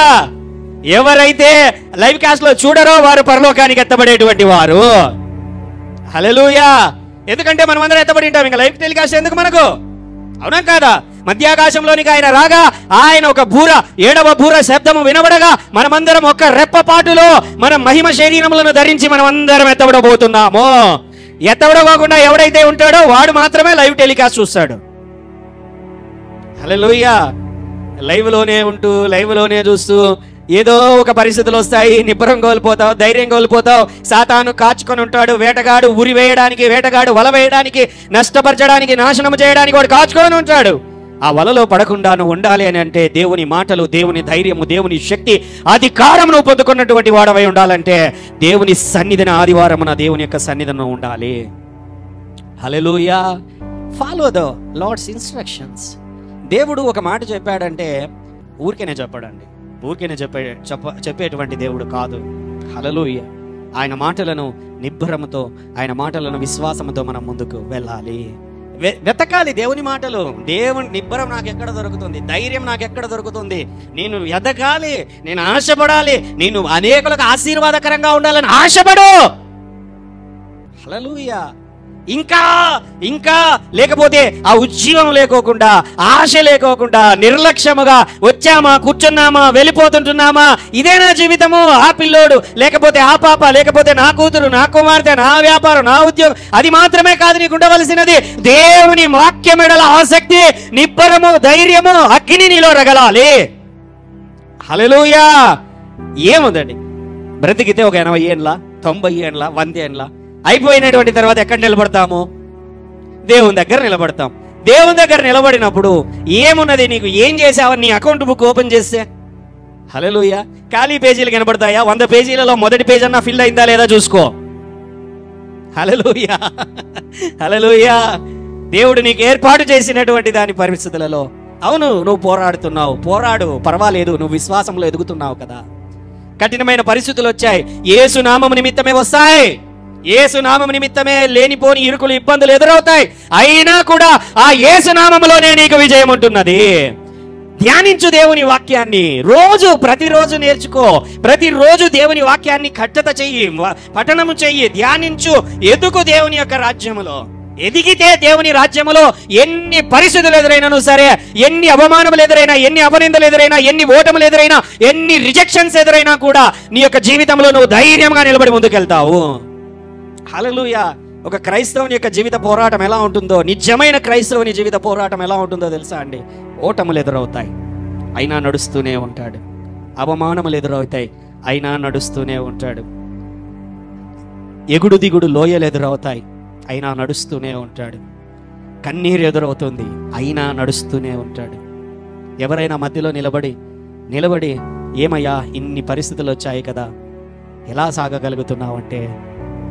ఎవరైతే లైవ్ కాస్ట్ లో చూడరో వారు పరలోకానికి ఎత్తబడేటువంటి వారు. హల్లెలూయా. ఎందుకంటే మనం అందరం ఎత్తబడి ఉంటాం. ఇంకా లైవ్ టెలికాస్ట్ ఎందుకు మనకు? అవునా కాదా? మధ్యాకాశంలోనికి ఆయన రాగా, ఆయన ఒక బూర, 7వ బూర శబ్దము వినబడగా మనమందరం ఒక్క రెప్పపాటులో మన మహిమ శరీరములను ధరించి మనం అందరం ఎత్తబడబోతున్నాము. ఎత్తబడకోకుండా ఎవడైతే ఉంటాడో వాడు మాత్రమే లైవ్ టెలికాస్ట్ చూస్తాడు. హల్లెలూయా. లైవ్ లోనే చూస్తూ ఏదో ఒక పరిస్థితులు వస్తాయి, నిబ్బరం కోల్పోతావు, ధైర్యం కోల్పోతావు. సాతాను కాచుకొని ఉంటాడు. వేటగాడు ఉరి వేయడానికి, వేటగాడు వల వేయడానికి, నష్టపరచడానికి, నాశనం చేయడానికి వాడు కాచుకొని ఉంటాడు. ఆ వలలో పడకుండా నువ్వు ఉండాలి అని అంటే దేవుని మాటలు, దేవుని ధైర్యము, దేవుని శక్తి, అధికారం నువ్వు పొందుకున్నటువంటి వాడవై ఉండాలంటే దేవుని సన్నిధిని, ఆదివారమున దేవుని యొక్క సన్నిధిని ఉండాలి. Hallelujah. Follow the Lord's instructions. దేవుడు ఒక మాట చెప్పాడంటే ఊరికేనే చెప్పాడండి, ఊరికేనే చెప్పేటువంటి దేవుడు కాదు. హల్లెలూయా. ఆయన మాటలను నిబ్బరముతో, ఆయన మాటలను విశ్వాసముతో మనం ముందుకు వెళ్ళాలి. వెతకాలి దేవుని మాటలు. దేవుని నిబ్బరం నాకు ఎక్కడ దొరుకుతుంది, ధైర్యం నాకు ఎక్కడ దొరుకుతుంది, నేను ఎదగాలి, నేను ఆశపడాలి, నేను అనేకులకు ఆశీర్వాదకరంగా ఉండాలని ఆశపడు. హల్లెలూయా. ఇంకా ఇంకా లేకపోతే ఆ ఉద్యోగం లేకోకుండా, ఆశ లేకోకుండా, నిర్లక్ష్యముగా వచ్చామా, కూర్చున్నామా, వెళ్ళిపోతుంటున్నామా, ఇదేనా జీవితము? ఆ పిల్లోడు, లేకపోతే ఆ పాప, లేకపోతే నా కూతురు, నా కుమార్తె, నా వ్యాపారం, నా ఉద్యోగం, అది మాత్రమే కాదు నీకు ఉండవలసినది. దేవుని వాక్యమెడల ఆసక్తి, నిబ్బరము, ధైర్యము, అగ్ని నీలో రగలాలి. హల్లెలూయా. ఏముందండి, బ్రతికితే ఒక 80 ఏండ్ల, 90 ఏండ్ల, 100 ఏండ్ల అయిపోయినటువంటి తర్వాత ఎక్కడ నిలబడతాము? దేవుని దగ్గర నిలబడతాం. దేవుని దగ్గర నిలబడినప్పుడు ఏమున్నది? నీకు ఏం చేసావని నీ అకౌంట్ బుక్ ఓపెన్ చేస్తే హల్లెలూయా ఖాళీ పేజీలు కనబడతాయా? 100 పేజీలలో మొదటి పేజ్ అన్నా ఫిల్ అయిందా లేదా చూసుకో. హల్లెలూయా, హల్లెలూయా. దేవుడు నీకు ఏర్పాటు చేసినటువంటి దాని పరిస్థితులలో, అవును నువ్వు పోరాడుతున్నావు, పోరాడు, పర్వాలేదు, నువ్వు విశ్వాసంలో ఎదుగుతున్నావు కదా. కఠినమైన పరిస్థితులు వచ్చాయి, యేసు నామము నిమిత్తమే వస్తాయి, యేసు నామము నిమిత్తమే లేనిపోని ఇరుకులు, ఇబ్బందులు ఎదురవుతాయి. అయినా కూడా ఆ యేసు నామములోనే నీకు విజయం ఉంటున్నది. ధ్యానించు దేవుని వాక్యాన్ని, ప్రతిరోజు నేర్చుకో, ప్రతిరోజు దేవుని వాక్యాన్ని కట్టత చెయ్యి, పఠనము చెయ్యి, ధ్యానించు, ఎదుగు దేవుని యొక్క రాజ్యములో. ఎదిగితే దేవుని రాజ్యములో ఎన్ని పరిస్థితులు ఎదురైనాను సరే, ఎన్ని అవమానములు ఎదురైనా, ఎన్ని అపనిందలు ఎదురైనా, ఎన్ని ఓటములు ఎదురైనా, ఎన్ని రిజెక్షన్స్ ఎదురైనా కూడా నీ యొక్క జీవితంలో నువ్వు ధైర్యంగా నిలబడి ముందుకెళ్తావు. హల్లెలూయా. ఒక క్రైస్తవుని యొక్క జీవిత పోరాటం ఎలా ఉంటుందో, నిజమైన క్రైస్తవుని జీవిత పోరాటం ఎలా ఉంటుందో తెలుసా అండి? ఓటములు ఎదురవుతాయి, అయినా నడుస్తూనే ఉంటాడు. అవమానములు ఎదురవుతాయి, అయినా నడుస్తూనే ఉంటాడు. ఎగుడు దిగుడు లోయలు ఎదురవుతాయి, అయినా నడుస్తూనే ఉంటాడు. కన్నీరు ఎదురవుతుంది, అయినా నడుస్తూనే ఉంటాడు. ఎవరైనా మధ్యలో నిలబడి ఏమయ్యా ఇన్ని పరిస్థితులు వచ్చాయి కదా, ఎలా సాగగలుగుతున్నావు అంటే,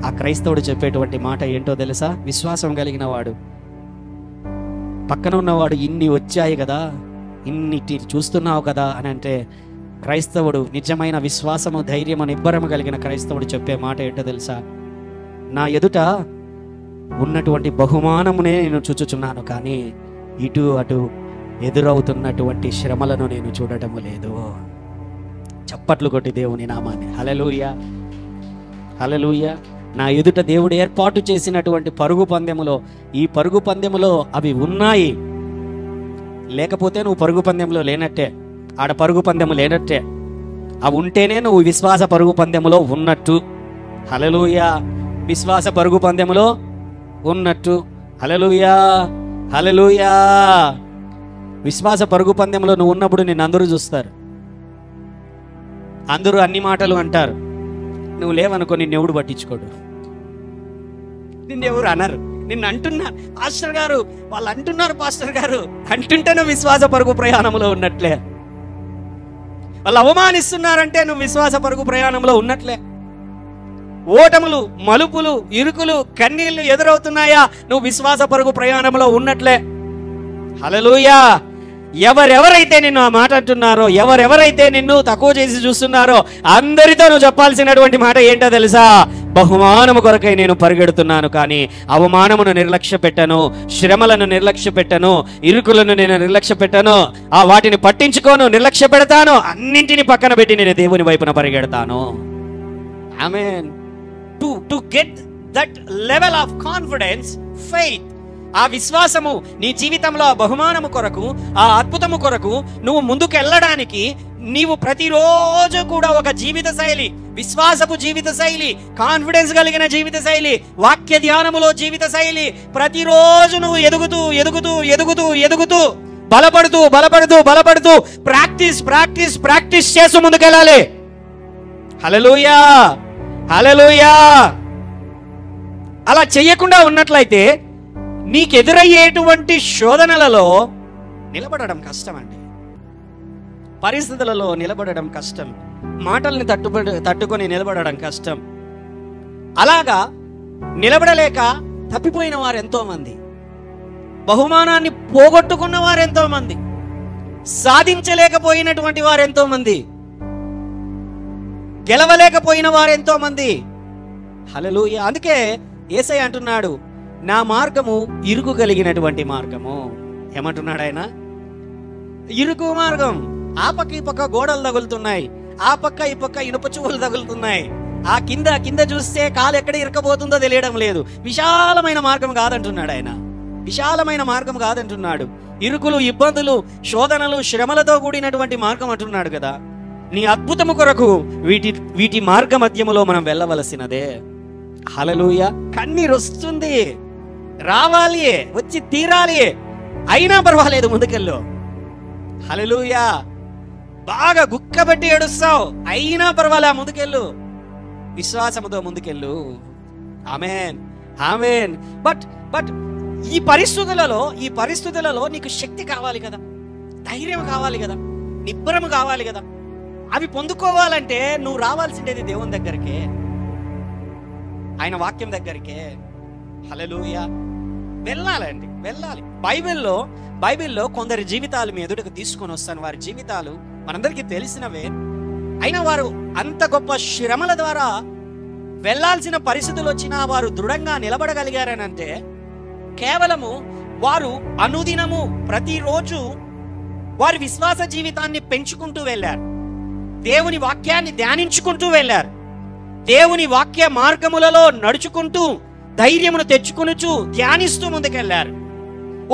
ఆ క్రైస్తవుడు చెప్పేటువంటి మాట ఏంటో తెలుసా? విశ్వాసం కలిగిన వాడు, పక్కన ఉన్నవాడు ఇన్ని వచ్చాయి కదా, ఇన్నిటి చూస్తున్నావు కదా అని అంటే, క్రైస్తవుడు నిజమైన విశ్వాసము, ధైర్యము, నిబ్బరము కలిగిన క్రైస్తవుడు చెప్పే మాట ఏంటో తెలుసా? నా ఎదుట ఉన్నటువంటి బహుమానమునే నేను చూచుచున్నాను, కానీ ఇటు అటు ఎదురవుతున్నటువంటి శ్రమలను నేను చూడటము లేదు. చప్పట్లు కొట్టి దేవుని నామాన్ని హల్లెలూయా, హల్లెలూయా. నా ఎదుట దేవుడు ఏర్పాటు చేసినటువంటి పరుగు పందెములో, ఈ పరుగు పందెములో అవి ఉన్నాయి, లేకపోతే నువ్వు పరుగు పందెంలో లేనట్టే, ఆడ పరుగు పందెము లేనట్టే. అవి ఉంటేనే నువ్వు విశ్వాస పరుగు పందెములో ఉన్నట్టు. హల్లెలూయా. విశ్వాస పరుగు పందెములో ఉన్నట్టు. హల్లెలూయా, హల్లెలూయా. విశ్వాస పరుగు పందెంలో నువ్వు ఉన్నప్పుడు నిన్ను అందరూ చూస్తారు, అందరూ అన్ని మాటలు అంటారు. నువ్వు లేవనుకో, నిన్నెవడు పట్టించుకోడు, నిన్నెవరు అనరు. నిన్ను అంటున్నారు పాస్టర్ గారు, వాళ్ళు అంటున్నారు పాస్టర్ గారు అంటుంటే నువ్వు విశ్వాస పరుగు ప్రయాణంలో ఉన్నట్లే. వాళ్ళు అవమానిస్తున్నారంటే నువ్వు విశ్వాస పరుగు ప్రయాణంలో ఉన్నట్లే. ఓటములు, మలుపులు, ఇరుకులు, కన్నీళ్లు ఎదురవుతున్నాయా, నువ్వు విశ్వాస పరుగు ప్రయాణంలో ఉన్నట్లే. హల్లెలూయా. ఎవరెవరైతే నిన్ను ఆ మాట అంటున్నారో, ఎవరెవరైతే నిన్ను తక్కువ చేసి చూస్తున్నారో, అందరితో నువ్వు చెప్పాల్సినటువంటి మాట ఏంటో తెలుసా? బహుమానము కొరకై నేను పరిగెడుతున్నాను, కానీ అవమానమును నిర్లక్ష్య పెట్టను, శ్రమలను నిర్లక్ష్య పెట్టను, ఇరుకులను నేను నిర్లక్ష్య పెట్టను, ఆ వాటిని పట్టించుకోను, నిర్లక్ష్య పెడతాను. అన్నింటిని పక్కన పెట్టి నేను దేవుని వైపున పరిగెడతాను. Amen. To get that level of confidence, faith, ఆ విశ్వాసము నీ జీవితంలో ఆ బహుమానము కొరకు, ఆ అద్భుతము కొరకు నువ్వు ముందుకు వెళ్ళడానికి నీవు ప్రతిరోజు కూడా ఒక జీవిత శైలి, విశ్వాసపు జీవిత శైలి, కాన్ఫిడెన్స్ కలిగిన జీవిత శైలి, వాక్య ధ్యానములో జీవిత శైలి, ప్రతిరోజు నువ్వు ఎదుగుతూ ఎదుగుతూ ఎదుగుతూ ఎదుగుతూ బలపడుతూ బలపడుతూ బలపడుతూ ప్రాక్టీస్ ప్రాక్టీస్ ప్రాక్టీస్ చేస్తూ ముందుకెళ్ళాలి. హల్లెలూయా, హల్లెలూయా. అలా చెయ్యకుండా ఉన్నట్లయితే నీకెదురయ్యేటువంటి శోధనలలో నిలబడడం కష్టం అండి. పరిస్థితులలో నిలబడడం కష్టం, మాటల్ని తట్టుకొని నిలబడడం కష్టం. అలాగా నిలబడలేక తప్పిపోయిన వారు ఎంతో మంది, బహుమానాన్ని పోగొట్టుకున్న వారు ఎంతో మంది, సాధించలేకపోయినటువంటి వారు ఎంతో మంది, గెలవలేకపోయిన వారు ఎంతో మంది. హల్లెలూయా. అందుకే యేసయ్య అంటున్నాడు, నా మార్గము ఇరుకు కలిగినటువంటి మార్గము. ఏమంటున్నాడు ఆయన? ఇరుకు మార్గం. ఆ పక్క ఈ పక్క గోడలు తగులుతున్నాయి, ఆ పక్క ఈ పక్క ఇనుప చువ్వలు తగులుతున్నాయి. ఆ కింద కింద చూస్తే కాలు ఎక్కడ ఇరకపోతుందో తెలియడం లేదు. విశాలమైన మార్గం కాదంటున్నాడు ఆయన. విశాలమైన మార్గం కాదంటున్నాడు. ఇరుకులు, ఇబ్బందులు, శోధనలు, శ్రమలతో కూడినటువంటి మార్గం అంటున్నాడు కదా. నీ అద్భుతము కొరకు వీటి మార్గ మధ్యములో మనం వెళ్ళవలసినదే. హల్లెలూయా. కన్నీరు వస్తుంది, రావాలి, వచ్చి తీరాలి, అయినా పర్వాలేదు, ముందుకెళ్ళు. హల్లెలూయా. బాగా గుక్కబట్టి ఏడుస్తావు, అయినా పర్వాలే, ముందుకెళ్ళు, విశ్వాసముతో ముందుకెళ్ళు. ఆమేన్, ఆమేన్. బట్ ఈ పరిస్థితులలో నీకు శక్తి కావాలి కదా, ధైర్యం కావాలి కదా, నిబ్బరము కావాలి కదా. అవి పొందుకోవాలంటే నువ్వు రావాల్సిండేది దేవుని దగ్గరికే, ఆయన వాక్యం దగ్గరికే. హల్లెలూయా. వెళ్ళాలండి, వెళ్ళాలి. బైబిల్లో కొందరి జీవితాలు మీ ఎదుటకు తీసుకొని వస్తాను. వారి జీవితాలు మనందరికీ తెలిసినవే. అయినా వారు అంత గొప్ప శ్రమల ద్వారా వెళ్ళాల్సిన పరిస్థితులు వచ్చినా వారు దృఢంగా నిలబడగలిగారనంటే కేవలము వారు అనుదినము ప్రతిరోజు వారి విశ్వాస జీవితాన్ని పెంచుకుంటూ వెళ్ళారు. దేవుని వాక్యాన్ని ధ్యానించుకుంటూ వెళ్ళారు. దేవుని వాక్య మార్గములలో నడుచుకుంటూ ధైర్యమును తెచ్చుకొనుచు ధ్యానిస్తూ ముందుకెళ్లారు.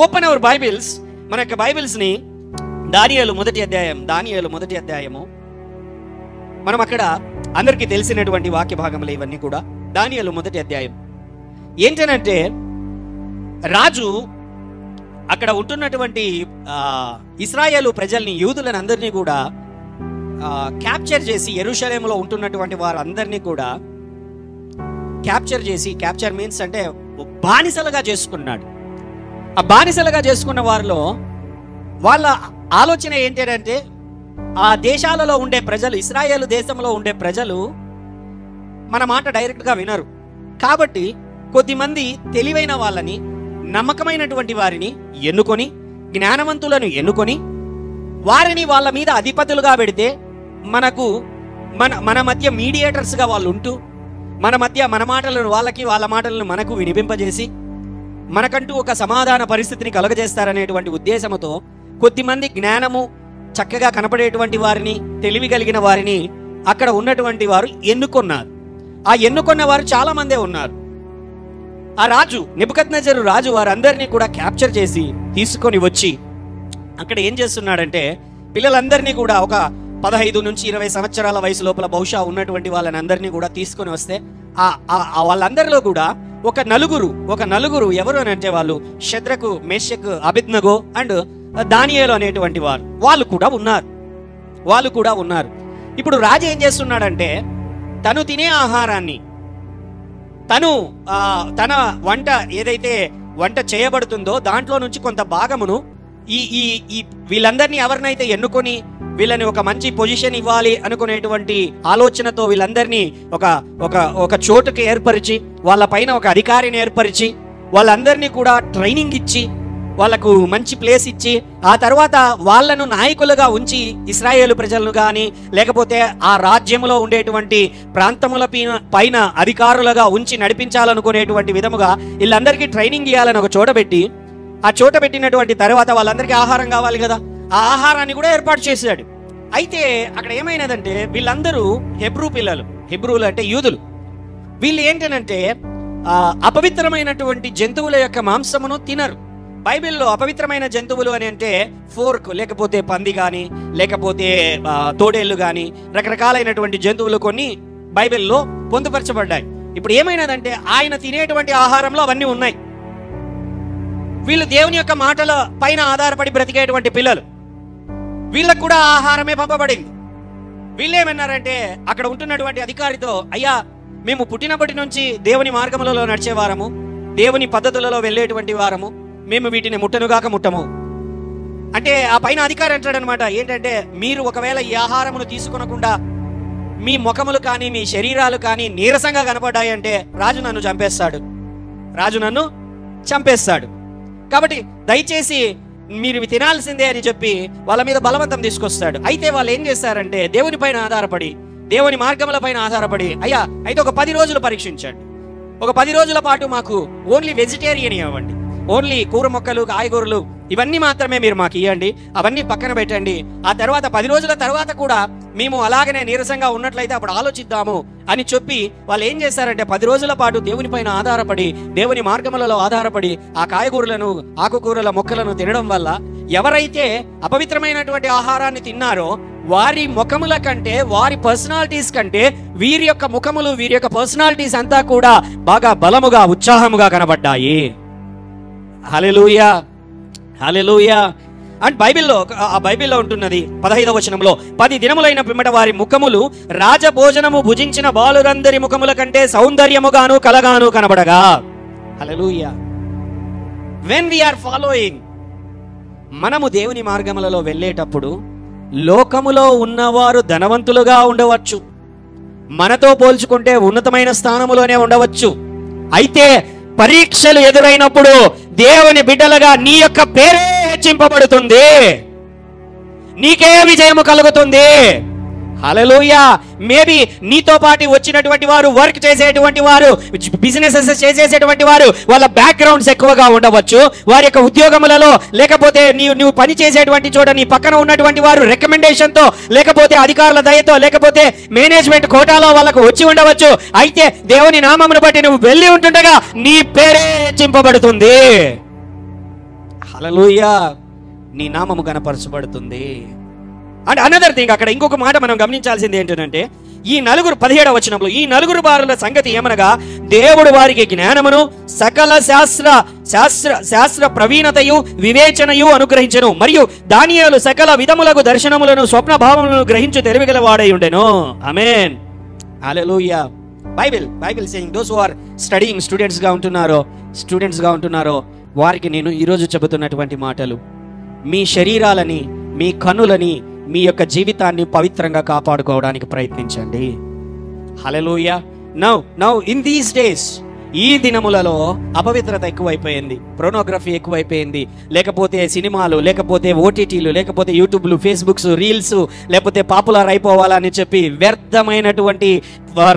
Open hour Bibles. మన యొక్క బైబిల్స్ ని దానియేలు మొదటి అధ్యాయము. మనం అక్కడ అందరికీ తెలిసినటువంటి వాక్య భాగములు ఇవన్నీ కూడా. దానియేలు మొదటి అధ్యాయం ఏంటనంటే, రాజు అక్కడ ఉంటున్నటువంటి ఇశ్రాయేలు ప్రజల్ని, యూదులను అందరినీ కూడా క్యాప్చర్ చేసి, యెరూషలేములో ఉంటున్నటువంటి వారందరినీ కూడా క్యాప్చర్ మీన్స్ అంటే బానిసలుగా చేసుకున్నాడు. ఆ బానిసలుగా చేసుకున్న వారిలో వాళ్ళ ఆలోచన ఏంటంటే, ఆ దేశాలలో ఉండే ప్రజలు, ఇశ్రాయేలు దేశంలో ఉండే ప్రజలు మన మాట డైరెక్ట్గా వినరు. కాబట్టి కొద్దిమంది తెలివైన వాళ్ళని, నమ్మకమైనటువంటి వారిని ఎన్నుకొని, జ్ఞానవంతులను ఎన్నుకొని వారిని వాళ్ళ మీద అధిపతులుగా పెడితే మన మధ్య మీడియేటర్స్గా వాళ్ళు ఉంటూ, మన మధ్య మన మాటలను వాళ్ళకి, వాళ్ళ మాటలను మనకు వినిపింపజేసి మనకంటూ ఒక సమాధాన పరిస్థితిని కలుగజేస్తారనేటువంటి ఉద్దేశంతో కొద్దిమంది జ్ఞానము చక్కగా కనపడేటువంటి వారిని, తెలివి కలిగిన వారిని అక్కడ ఉన్నటువంటి వారు ఎన్నుకున్నారు. ఆ ఎన్నుకున్న వారు చాలా మందే ఉన్నారు. ఆ రాజు, నెబుకద్నెజరు రాజు, వారందరినీ కూడా క్యాప్చర్ చేసి తీసుకొని వచ్చి అక్కడ ఏం చేస్తున్నాడంటే, పిల్లలందరినీ కూడా ఒక 15 నుంచి 20 సంవత్సరాల వయసు లోపల బహుశా ఉన్నటువంటి వాళ్ళని అందరినీ కూడా తీసుకొని వస్తే వాళ్ళందరిలో కూడా ఒక నలుగురు ఎవరు అని అంటే, వాళ్ళు షద్రకు, మేషకు, అబేద్నెగో అండ్ దానియేలు అనేటువంటి వాళ్ళు కూడా ఉన్నారు. ఇప్పుడు రాజు ఏం చేస్తున్నాడంటే, తను తినే ఆహారాన్ని, తన వంట ఏదైతే వంట చేయబడుతుందో దాంట్లో నుంచి కొంత భాగమును ఈ వీళ్ళందరినీ ఎవరినైతే ఎన్నుకొని వీళ్ళని ఒక మంచి పొజిషన్ ఇవ్వాలి అనుకునేటువంటి ఆలోచనతో వీళ్ళందరినీ ఒక చోటుకి ఏర్పరిచి, వాళ్ళ పైన ఒక అధికారిని ఏర్పరిచి, వాళ్ళందరినీ కూడా ట్రైనింగ్ ఇచ్చి, వాళ్ళకు మంచి ప్లేస్ ఇచ్చి, ఆ తర్వాత వాళ్ళను నాయకులుగా ఉంచి, ఇశ్రాయేలు ప్రజలను కానీ లేకపోతే ఆ రాజ్యంలో ఉండేటువంటి ప్రాంతముల పైన అధికారులుగా ఉంచి నడిపించాలనుకునేటువంటి విధముగా వీళ్ళందరికీ ట్రైనింగ్ ఇవ్వాలని ఒక చోట పెట్టి, ఆ చోట పెట్టినటువంటి తర్వాత వాళ్ళందరికీ ఆహారం కావాలి కదా, ఆ ఆహారాన్ని కూడా ఏర్పాటు చేశాడు. అయితే అక్కడ ఏమైనదంటే, వీళ్ళందరూ హెబ్రూలు అంటే యూదులు. వీళ్ళు ఏంటనంటే అపవిత్రమైనటువంటి జంతువుల యొక్క మాంసమును తినరు. బైబిల్లో అపవిత్రమైన జంతువులు అని అంటే ఫోర్క్, లేకపోతే పంది కానీ, లేకపోతే తోడేళ్లు కానీ, రకరకాలైనటువంటి జంతువులు కొన్ని బైబిల్లో పొందుపరచబడ్డాయి. ఇప్పుడు ఏమైనదంటే, ఆయన తినేటువంటి ఆహారంలో అవన్నీ ఉన్నాయి. వీళ్ళు దేవుని యొక్క మాటల పైన ఆధారపడి బ్రతికేటువంటి పిల్లలు, వీళ్ళకు కూడా ఆహారమే పంపబడింది. వీళ్ళేమన్నారంటే, అక్కడ ఉంటున్నటువంటి అధికారితో, అయ్యా, మేము పుట్టినప్పటి నుంచి దేవుని మార్గములలో నడిచేవారము, దేవుని పద్ధతులలో వెళ్ళేటువంటి వారము, మేము వీటిని ముట్టనుగాక ముట్టము అంటే, ఆ పైన అధికారి అంటాడనమాట, ఏంటంటే, మీరు ఒకవేళ ఈ ఆహారమును తీసుకొనకుండా మీ ముఖములు కానీ మీ శరీరాలు కానీ నీరసంగా కనపడ్డాయి అంటే రాజు నన్ను చంపేస్తాడు. కాబట్టి దయచేసి మీరు ఇవి తినాల్సిందే అని చెప్పి వాళ్ళ మీద బలవంతం తీసుకొస్తాడు. అయితే వాళ్ళు ఏం చేస్తారంటే, దేవుని పైన ఆధారపడి, దేవుని మార్గముల పైన ఆధారపడి, అయ్యా అయితే ఒక 10 రోజులు పరీక్షించండి, ఒక 10 రోజుల పాటు మాకు ఓన్లీ వెజిటేరియన్ ఇవ్వండి, ఓన్లీ కూర మొక్కలు, కాయగూరలు ఇవన్నీ మాత్రమే మీరు మాకు ఇవ్వండి, అవన్నీ పక్కన పెట్టండి. ఆ తర్వాత 10 రోజుల తర్వాత కూడా మేము అలాగనే నీరసంగా ఉన్నట్లయితే అప్పుడు ఆలోచిద్దాము అని చెప్పి వాళ్ళు ఏం చేశారంటే 10 రోజుల పాటు దేవుని పైన ఆధారపడి, దేవుని మార్గములలో ఆధారపడి ఆ కాయగూరలను, ఆకుకూరల మొక్కలను తినడం వల్ల ఎవరైతే అపవిత్రమైనటువంటి ఆహారాన్ని తిన్నారో వారి ముఖముల కంటే, వారి పర్సనాలిటీస్ కంటే వీరి యొక్క ముఖములు, వీరి యొక్క పర్సనాలిటీస్ అంతా కూడా బాగా బలముగా, ఉత్సాహముగా కనబడ్డాయి. హల్లెలూయా, హల్లెలూయా. అండ్ బైబిల్లో ఉంటున్నది 15వ వచనంలో, 10 దినములైన పిమ్మట వారి ముఖములు రాజభోజనము భుజించిన బాలురందరి ముఖముల కంటే సౌందర్యముగాను కలగాను కనబడగా. హల్లెలూయా. వెన్ వి ఆర్ ఫాలోయింగ్, మనము దేవుని మార్గములలో వెళ్ళేటప్పుడు లోకములో ఉన్నవారు ధనవంతులుగా ఉండవచ్చు, మనతో పోల్చుకుంటే ఉన్నతమైన స్థానములోనే ఉండవచ్చు. అయితే పరీక్షలు ఎదురైనప్పుడు దేవుని బిడ్డలుగా నీ యొక్క పేరే హెచ్చింపబడుతుంది, నీకే విజయము కలుగుతుంది. హల్లెలూయా. మేబీ నీతో పాటు వచ్చినటువంటి వారు, వర్క్ చేసేటువంటి వారు, బిజినెసెస్ చేసేటువంటి వారు, వాళ్ళ బ్యాక్గ్రౌండ్స్ ఎక్కువగా ఉండవచ్చు. వారి యొక్క ఉద్యోగములలో, లేకపోతే నీవు పని చేసేటువంటి చోట నీ పక్కన ఉన్నటువంటి వారు రికమెండేషన్ తో, లేకపోతే అధికారుల దయతో, లేకపోతే మేనేజ్మెంట్ కోటాలో వాళ్ళకు వచ్చి ఉండవచ్చు. అయితే దేవుని నామమును బట్టి నువ్వు వెళ్ళి ఉంటుండగా నీ పేరే హెచ్చింపబడుతుంది. హల్లెలూయా. నీ నామము గణపరచబడుతుంది. అండ్ అనదర్ థింగ్, అక్కడ ఇంకొక మాట మనం గమనించాల్సింది ఏంటంటే, ఈ 17వ వచనంలో ఈ 4 బారుల సంగతి ఏమనగా, దేవుడు వారికి జ్ఞానమును సకల శాస్త్ర ప్రవీణతయు వివేచనయు అనుగ్రహించెను, మరియు దానియేలు సకల విధములకు దర్శనములను స్వప్న భావములను గ్రహించు తెలివిగలవాడై ఉండెను. Amen, hallelujah. Bible saying those who are studying students గా ఉంటున్నారో వారికి నేను ఈరోజు చెబుతున్నటువంటి మాటలు, మీ శరీరాలని, మీ కన్నులని, మీ యొక్క జీవితాన్ని పవిత్రంగా కాపాడుకోవడానికి ప్రయత్నించండి. హల్లెలూయా. నౌ ఇన్ దీస్ డేస్, ఈ దినములలో అపవిత్రత ఎక్కువైపోయింది, పోర్నోగ్రఫీ ఎక్కువైపోయింది, లేకపోతే సినిమాలు, లేకపోతే ఓటీటీలు, లేకపోతే యూట్యూబ్లు, ఫేస్బుక్స్, రీల్స్, లేకపోతే పాపులర్ అయిపోవాలని చెప్పి వ్యర్థమైనటువంటి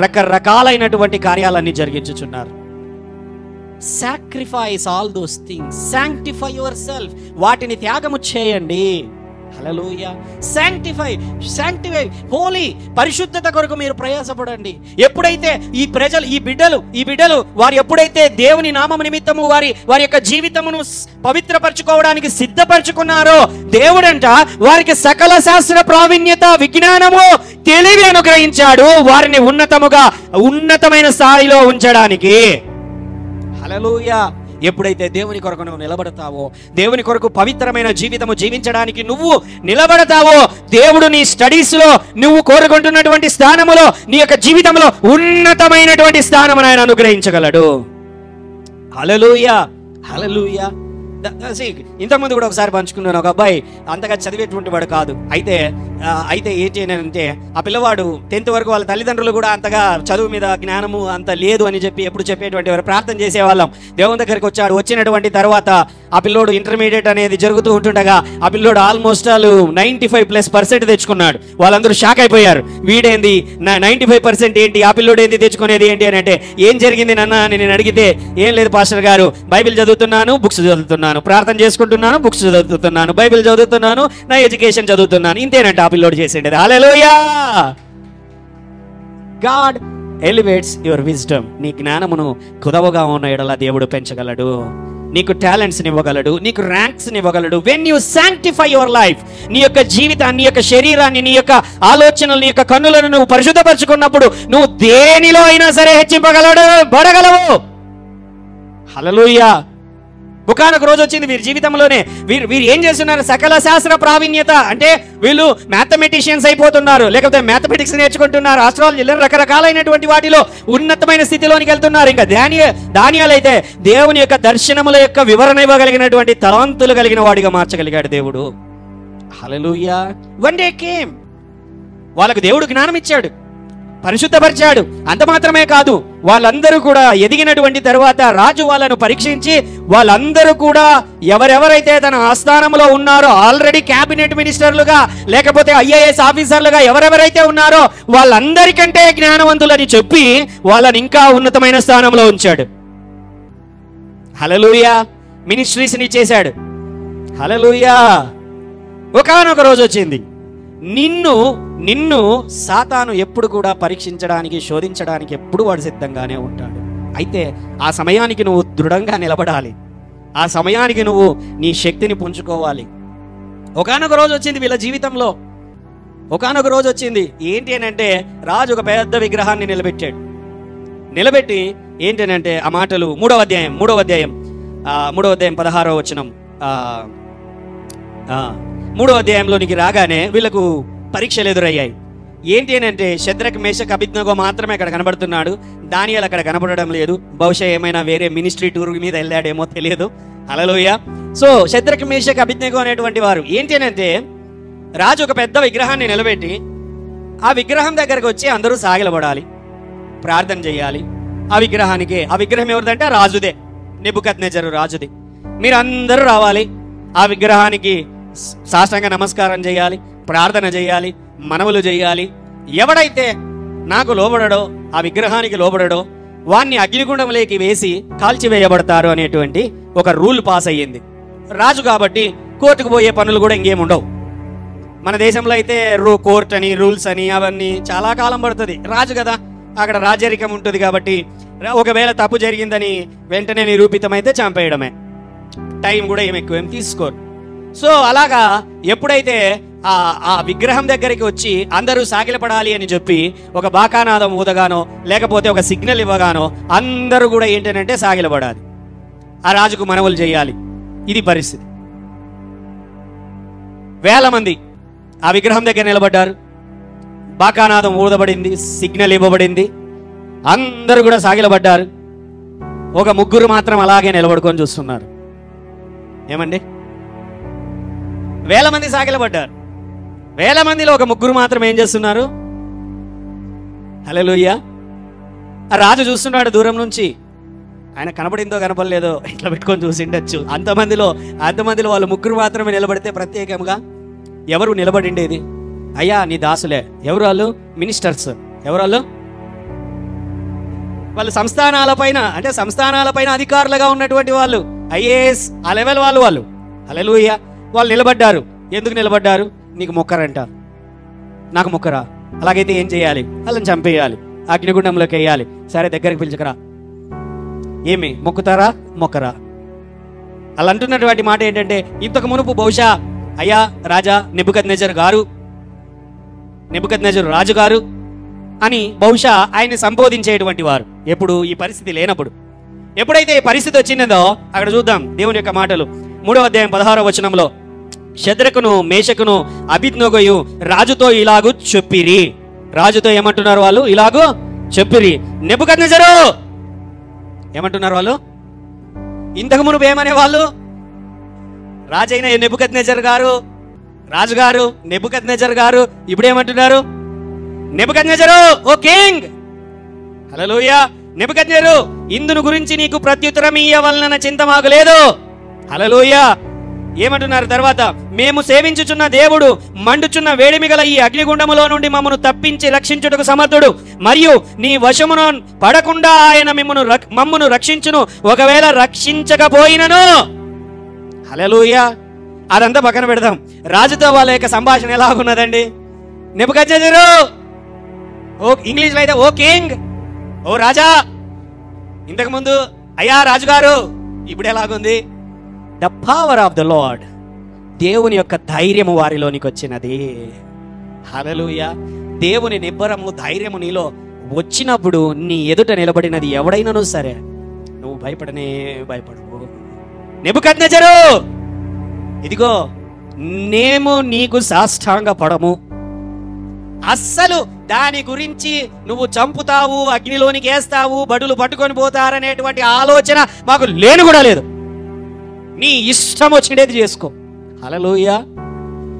రకరకాలైనటువంటి కార్యాలన్నీ జరిగించుచున్నారు. Sacrifice all those things, sanctify yourself, వాటిని త్యాగము చేయండి. హల్లెలూయా. సాంక్టిఫై, హోలీ, పరిశుద్ధత కొరకు మీరు ప్రయాసపడండి. ఎప్పుడైతే ఈ ప్రజలు, ఈ బిడ్డలు వారు ఎప్పుడైతే దేవుని నామము నిమిత్తము వారి యొక్క జీవితమును పవిత్రపరచుకోవడానికి సిద్ధపరచుకున్నారో, దేవుడంట వారికి సకల శాస్త్ర ప్రావీణ్యత, విజ్ఞానము, తెలివి అనుగ్రహించాడు, వారిని ఉన్నతమైన స్థాయిలో ఉంచడానికి. హల్లెలూయా. ఎప్పుడైతే దేవుని కొరకు నువ్వు నిలబడతావో, దేవుని కొరకు పవిత్రమైన జీవితము జీవించడానికి నువ్వు నిలబడతావో, దేవుడు నీ స్టడీస్ లో నువ్వు కోరుకుంటున్నటువంటి స్థానములో, నీ యొక్క జీవితంలో ఉన్నతమైనటువంటి స్థానమును ఆయన అనుగ్రహించగలడు. హల్లెలూయా, హల్లెలూయా. ఇంతకుముందు కూడా ఒకసారి పంచుకున్నాను. ఒక అబ్బాయి అంతగా చదివేటువంటి వాడు కాదు. అయితే ఏంటి అంటే, ఆ పిల్లవాడు 10th వరకు వాళ్ళ తల్లిదండ్రులు కూడా అంతగా చదువు మీద జ్ఞానము అంత లేదు అని చెప్పి ఎప్పుడు చెప్పేటువంటి వారు. ప్రార్థన చేసేవాళ్ళం. దేవుని దగ్గరికి వచ్చినటువంటి తర్వాత ఆ పిల్లోడు ఇంటర్మీడియట్ అనేది జరుగుతూ ఉంటుండగా ఆ పిల్లోడు ఆల్మోస్ట్ 95+% తెచ్చుకున్నాడు. వాళ్ళందరూ షాక్ అయిపోయారు. వీడేంది 95% ఏంటి, ఆ పిల్లోడు ఏంది తెచ్చుకునేది ఏంటి అని అంటే, ఏం జరిగింది నాన్న అని నేను అడిగితే, ఏం లేదు పాస్టర్ గారు, బైబిల్ చదువుతున్నాను, బుక్స్ చదువుతున్నాను, ప్రార్థన చేసుకుంటున్నాను, బుక్స్ చదువుతున్నాను, బైబిల్ చదువుతున్నాను, నా ఎడ్యుకేషన్ చదువుతున్నాను, ఇంతేనంట ఆ పిల్లోడు చేసేది. Hallelujah. God elevates your wisdom. నీ జ్ఞానమును కుదవగా ఉన్న ఎడల దేవుడు పెంచగలడు, నీకు టాలెంట్స్ ఇవ్వగలడు, నీకు ర్యాంక్స్ ఇవ్వగలడు. When you sanctify your life, నీ యొక్క జీవితాన్ని, నీ యొక్క శరీరాన్ని, నీ యొక్క ఆలోచనలు, నీ యొక్క కన్నులను నువ్వు పరిశుద్ధపరచుకున్నప్పుడు నువ్వు దేనిలో అయినా సరే హెచ్చింపబడగలవు. హల్లెలూయా. ఒకనొక రోజు వచ్చింది వీరి జీవితంలోనే, వీరు ఏం చేస్తున్నారు, సకల శాస్త్ర ప్రావీణ్యత అంటే వీళ్ళు మ్యాథమెటిషియన్స్ అయిపోతున్నారు, లేకపోతే మ్యాథమెటిక్స్ నేర్చుకుంటున్నారు, ఆస్ట్రాలజీ, రకరకాలైనటువంటి వాటిలో ఉన్నతమైన స్థితిలోనికి వెళ్తున్నారు. ఇంకా దానియేలు అయితే దేవుని యొక్క దర్శనముల యొక్క వివరణ ఇవ్వగలిగినటువంటి తలంతులు కలిగిన వాడిగా మార్చగలిగాడు దేవుడు. హల్లెలూయా. వన్ డే కేమ్, వాళ్ళకు దేవుడు జ్ఞానం ఇచ్చాడు, పరిశుద్ధపరిచాడు. అంత మాత్రమే కాదు, వాళ్ళందరూ కూడా ఎదిగినటువంటి తర్వాత రాజు వాళ్ళను పరీక్షించి, వాళ్ళందరూ కూడా ఎవరెవరైతే తన ఆస్థానంలో ఉన్నారో, ఆల్రెడీ క్యాబినెట్ మినిస్టర్లుగా, లేకపోతే IAS ఆఫీసర్లుగా ఎవరెవరైతే ఉన్నారో వాళ్ళందరికంటే జ్ఞానవంతులని చెప్పి వాళ్ళని ఇంకా ఉన్నతమైన స్థానంలో ఉంచాడు. హల్లెలూయా. మినిస్ట్రీస్ని ఇచ్చేశాడు. హల్లెలూయా. ఒకానొక రోజు వచ్చింది, నిన్ను సాతాను ఎప్పుడు కూడా పరీక్షించడానికి, శోధించడానికి ఎప్పుడు వాడు సిద్ధంగానే ఉంటాడు. అయితే ఆ సమయానికి నువ్వు దృఢంగా నిలబడాలి. ఆ సమయానికి నువ్వు నీ శక్తిని పుంజుకోవాలి. ఒకానొక రోజు వచ్చింది వీళ్ళ జీవితంలో. ఒకానొక రోజు వచ్చింది ఏంటి అని అంటే, రాజు ఒక పెద్ద విగ్రహాన్ని నిలబెట్టాడు. నిలబెట్టి ఏంటి అని అంటే, ఆ మాటలు 3వ అధ్యాయం 16వ వచనం. 3వ అధ్యాయంలోనికి రాగానే వీళ్ళకు పరీక్షలు ఎదురయ్యాయి. ఏంటి అని అంటే, షద్రక్ మేషక్ అబేద్నెగో మాత్రమే అక్కడ కనబడుతున్నాడు. దానియేలు అక్కడ కనబడడం లేదు. బహుశా ఏమైనా వేరే మినిస్ట్రీ టూర్ మీద వెళ్ళాడేమో తెలియదు. హల్లెలూయా. సో షద్రక్ మేషక్ అబేద్నెగో అనేటువంటి వారు ఏంటి అని అంటే, రాజు ఒక పెద్ద విగ్రహాన్ని నిలబెట్టి ఆ విగ్రహం దగ్గరకు వచ్చి అందరూ సాగిలపడాలి, ప్రార్థన చేయాలి. ఆ విగ్రహం ఎవరిదంటే రాజుదే, నెబుకద్నెజరు రాజుది. మీరు అందరూ రావాలి, ఆ విగ్రహానికి సాష్టాంగ నమస్కారం చేయాలి, ప్రార్థన చేయాలి, మనవులు చేయాలి. ఎవడైతే నాకు లోబడడో, ఆ విగ్రహానికి లోబడడో, వాణ్ణి అగ్నిగుండంలోకి వేసి కాల్చివేయబడతారు అనేటువంటి ఒక రూల్ పాస్ అయ్యింది. రాజు కాబట్టి కోర్టుకు పోయే పనులు కూడా ఇంకేముండవు. మన దేశంలో అయితే కోర్ట్ అని, రూల్స్ అని అవన్నీ చాలా కాలం పడుతుంది. రాజు కదా, అక్కడ రాజరికం ఉంటుంది కాబట్టి ఒకవేళ తప్పు జరిగిందని వెంటనే నిరూపితమైతే చంపేయడమే. టైం కూడా ఎక్కువ తీసుకోరు. సో అలాగా ఎప్పుడైతే ఆ విగ్రహం దగ్గరికి వచ్చి అందరూ సాగిలపడాలి అని చెప్పి ఒక బాకానాదం ఊదగానో లేకపోతే ఒక సిగ్నల్ ఇవ్వగానో అందరూ కూడా ఏంటంటే సాగిలపడాలి, ఆ రాజుకు మనవులు చేయాలి. ఇది పరిస్థితి. వేల మంది ఆ విగ్రహం దగ్గర నిలబడ్డారు. బాకానాదం ఊదబడింది, సిగ్నల్ ఇవ్వబడింది, అందరూ కూడా సాగిలబడ్డారు. ఒక ముగ్గురు మాత్రం అలాగే నిలబడుకొని చూస్తున్నారు. ఏమండి, వేల మంది సాగిలబడ్డారు. వేల మందిలో ఒక ముగ్గురు మాత్రం ఏం చేస్తున్నారు? హల్లెలూయా. ఆ రాజు చూస్తున్నాడు దూరం నుంచి. ఆయన కనపడిందో కనపడలేదో ఇట్లా పెట్టుకొని చూసిండొచ్చు. అంతమందిలో వాళ్ళు ముగ్గురు మాత్రమే నిలబడితే ప్రత్యేకంగా ఎవరు నిలబడిండేది? అయ్యా నీ దాసులే. ఎవరు వాళ్ళు? మినిస్టర్స్. ఎవరు వాళ్ళు? వాళ్ళు సంస్థానాలపైన అధికారులుగా ఉన్నటువంటి వాళ్ళు, ఐఏఎస్ ఆ లెవెల్ వాళ్ళు. హల్లెలూయా. వాళ్ళు నిలబడ్డారు. ఎందుకు నిలబడ్డారు? నీకు మొక్కరంట. నాకు మొక్కరా? అలాగైతే ఏం చేయాలి? వాళ్ళని చంపేయాలి, అగ్నిగుండంలోకి వేయాలి. సరే దగ్గరికి పిలుచుకరా. ఏమి మొక్కుతారా? మొక్కరా? వాళ్ళు అంటున్నటువంటి మాట ఏంటంటే, ఇంతకు మునుపు బహుశా అయ్యా రాజా నెబుకద్నెజరు రాజు గారు అని బహుశా ఆయన్ని సంబోధించేటువంటి వారు. ఎప్పుడు? ఈ పరిస్థితి లేనప్పుడు. ఎప్పుడైతే ఈ పరిస్థితి వచ్చిందో అక్కడ చూద్దాం దేవుని యొక్క మాటలు. 3వ అధ్యాయం 16వ వచనంలో, షద్రకును మేషకును అబేద్నెగోయు రాజుతో ఇలాగు చెప్పిరి. రాజుతో ఏమంటున్నారు వాళ్ళు? ఇలాగూ చెప్పిరి. నెబుకద్నెజరు ఏమంటున్నారు వాళ్ళు? ఇంతకు మునుపు ఏమనే వాళ్ళు? రాజైన నెబుకద్నెజరు గారు, రాజుగారు నెబుకద్నెజరు గారు ఇప్పుడు ఏమంటున్నారు? నెబుకద్నెజరు, ఓ కింగ్. హల్లెలూయా. నెబుకద్నెజరు, ఇందును గురించి నీకు ప్రత్యుత్తరం ఇయ్యవలన చింత మాకు లేదు. హల్లెలూయా. ఏమంటున్నారు తర్వాత? మేము సేవించుచున్న దేవుడు మండుచున్న వేడిమిగల ఈ అగ్నిగుండములో నుండి మమ్మను తప్పించి రక్షించుటకు సమర్థుడు, మరియు నీ వశమును పడకుండా ఆయన మమ్మను రక్షించును, ఒకవేళ రక్షించకపోయినను. హల్లెలూయా. అదంతా పక్కన పెడదాం. రాజుతో వాళ్ళ యొక్క సంభాషణ ఎలాగున్నదండి? నెబుకద్నెజరు, ఓ ఇంగ్లీష్లో అయితే ఓ కింగ్, ఓ రాజా. ఇంతకుముందు అయ్యా రాజుగారు. ఇప్పుడు ఎలాగుంది? The power of the lord, దేవుని యొక్క ధైర్యము వారిలోనికి వచ్చినది. హల్లెలూయా. దేవుని నిబ్బరము, ధైర్యము నీలో వచ్చినప్పుడు నీ ఎదుట నిలబడినది ఎవడైనాను సరే నువ్వు భయపడవు. నెబుకద్నెజరు, ఇదిగో మేము నీకు సాష్టాంగ పడము. అస్సలు దాని గురించి నువ్వు చంపుతావు, అగ్నిలోనికి వేస్తావు, బడులు పట్టుకొని పోతారనేటువంటి ఆలోచన మాకు లేను కూడా లేదు. నీ ఇష్టం వచ్చినది చేసుకో. హల్లెలూయా.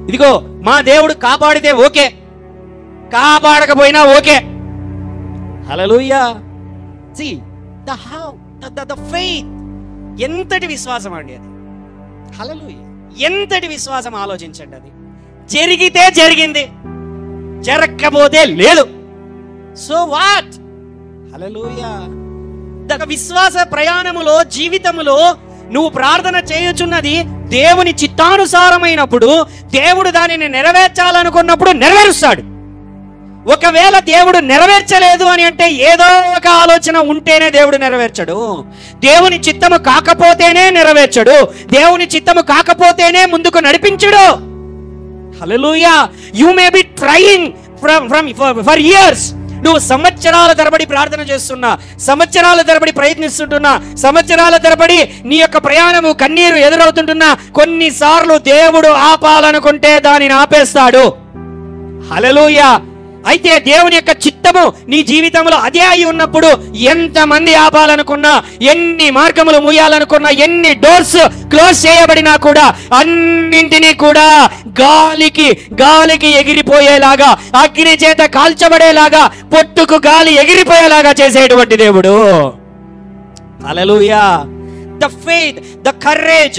ఇదిగో మా దేవుడు కాపాడితే ఓకే, కాపాడకపోయినా okay. Hallelujah. See the faith. ఎంతటి విశ్వాసం అండి అది. హల్లెలూయా. ఎంతటి విశ్వాసం ఆలోచించండి. అది జరిగితే జరిగింది, జరగకపోతే లేదు. So what? హల్లెలూయా. విశ్వాస ప్రయాణములో, జీవితములో నువ్వు ప్రార్థన చేయుచున్నది దేవుని చిత్తానుసారమైనప్పుడు దేవుడు దానిని నెరవేర్చాలనుకున్నప్పుడు నెరవేరుస్తాడు. ఒకవేళ దేవుడు నెరవేర్చలేదు అని అంటే ఏదో ఒక ఆలోచన ఉంటేనే దేవుడు నెరవేర్చడు. దేవుని చిత్తము కాకపోతేనే నెరవేర్చడు. దేవుని చిత్తము కాకపోతేనే ముందుకు నడిపించడు. Hallelujah. You may be trying for years. నువ్వు సంవత్సరాల తరబడి ప్రార్థన చేస్తున్నా, సంవత్సరాల తరబడి ప్రయత్నిస్తుంటున్నా, సంవత్సరాల తరబడి నీ యొక్క ప్రయాణము కన్నీరు ఎదురవుతుంటున్నా, కొన్నిసార్లు దేవుడు ఆపాలనుకుంటే దానిని ఆపేస్తాడు. హల్లెలూయా. అయితే దేవుని యొక్క చిత్తము నీ జీవితంలో అదే అయి ఉన్నప్పుడు ఎంతమంది ఆపాలనుకున్నా, ఎన్ని మార్గములు మూయాలనుకున్నా, ఎన్ని డోర్స్ క్లోజ్ చేయబడినా కూడా అన్నింటినీ కూడా గాలికి ఎగిరిపోయేలాగా, అగ్ని చేత కాల్చబడేలాగా, పొట్టుకు గాలి ఎగిరిపోయేలాగా చేసేటువంటి దేవుడు. హల్లెలూయా. ద ఫెయిత్, ద కరేజ్,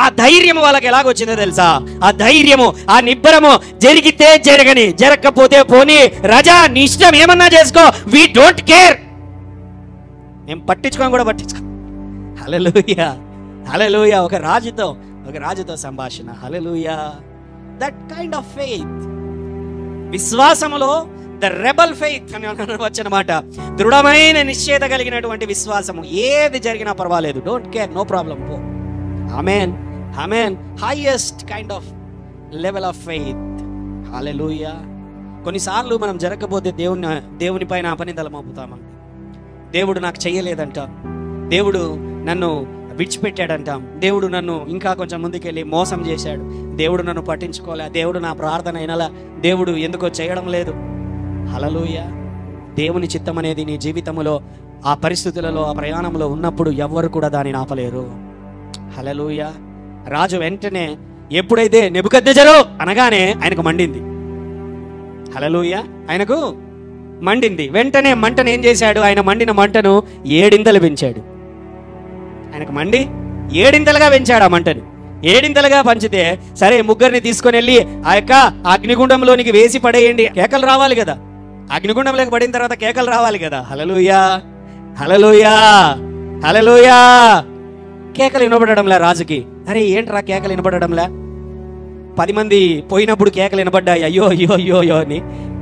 ఆ ధైర్యము వాళ్ళకి ఎలాగొచ్చిందో తెలుసా? ఆ ధైర్యము, ఆ నిబ్బరము, జరిగితే జరగని, జరగకపోతే పోనీ, రాజా నీ ఇష్టం ఏమన్నా చేసుకో, వి డోంట్ కేర్, మేము పట్టించుకోని కూడా పట్టించుకో. హల్లెలూయా. హల్లెలూయా. ఒక రాజుతో సంభాషణ. హల్లెలూయా. దట్ కైండ్ ఆఫ్ ఫెయిత్, విశ్వాసములో ద రెబల్ ఫెయిత్ అని వచ్చనమాట. దృఢమైన నిశ్చయత కలిగినటువంటి విశ్వాసము. ఏది జరిగినా పర్వాలేదు, డోంట్ కేర్, నో ప్రాబ్లం, పో. Amen, amen. Highest kind of level of faith. Hallelujah. కొన్నిసార్లు మనం జరగకపోతే దేవుని పైన అపనిందలు మోపుతామండి. దేవుడు నాకు చెయ్యలేదంట, దేవుడు నన్ను విడిచిపెట్టాడంటాం, దేవుడు నన్ను ఇంకా కొంచెం ముందుకెళ్ళి మోసం చేశాడు, దేవుడు నన్ను పట్టించుకోలే, దేవుడు నా ప్రార్థన అయినలా, దేవుడు ఎందుకో చేయడం లేదు. హల్లెలూయా. దేవుని చిత్తం అనేది నీ జీవితంలో ఆ పరిస్థితులలో, ఆ ప్రయాణంలో ఉన్నప్పుడు ఎవ్వరు కూడా దానిని ఆపలేరు. హల్లెలూయా. రాజు వెంటనే ఎప్పుడైతే నెబుకద్నెజరు అనగానే ఆయనకు మండింది. హల్లెలూయా. ఆయనకు మండింది. వెంటనే మంటను ఏం చేశాడు? ఆయన మండిన మంటను 7 ఇంతలు పెంచాడు. ఆయనకు మండి 7 ఇంతలుగా పెంచాడు. ఆ మంటను 7 ఇంతలుగా పంచితే, సరే ముగ్గురిని తీసుకొని వెళ్ళి ఆ యొక్క అగ్నిగుండంలోనికి వేసి పడేయండి. కేకలు రావాలి కదా, అగ్నిగుండంలోకి పడిన తర్వాత కేకలు రావాలి కదా. హల్లెలూయా. హల్లెలూయా. హల్లెలూయా. కేకలు వినపడడంలే రాజుకి. అరే ఏంట్రా కేకలు వినపడడంలే? 10 మంది పోయినప్పుడు కేకలు వినపడ్డాయి, అయ్యో అయ్యో అయ్యో అయ్యో అని.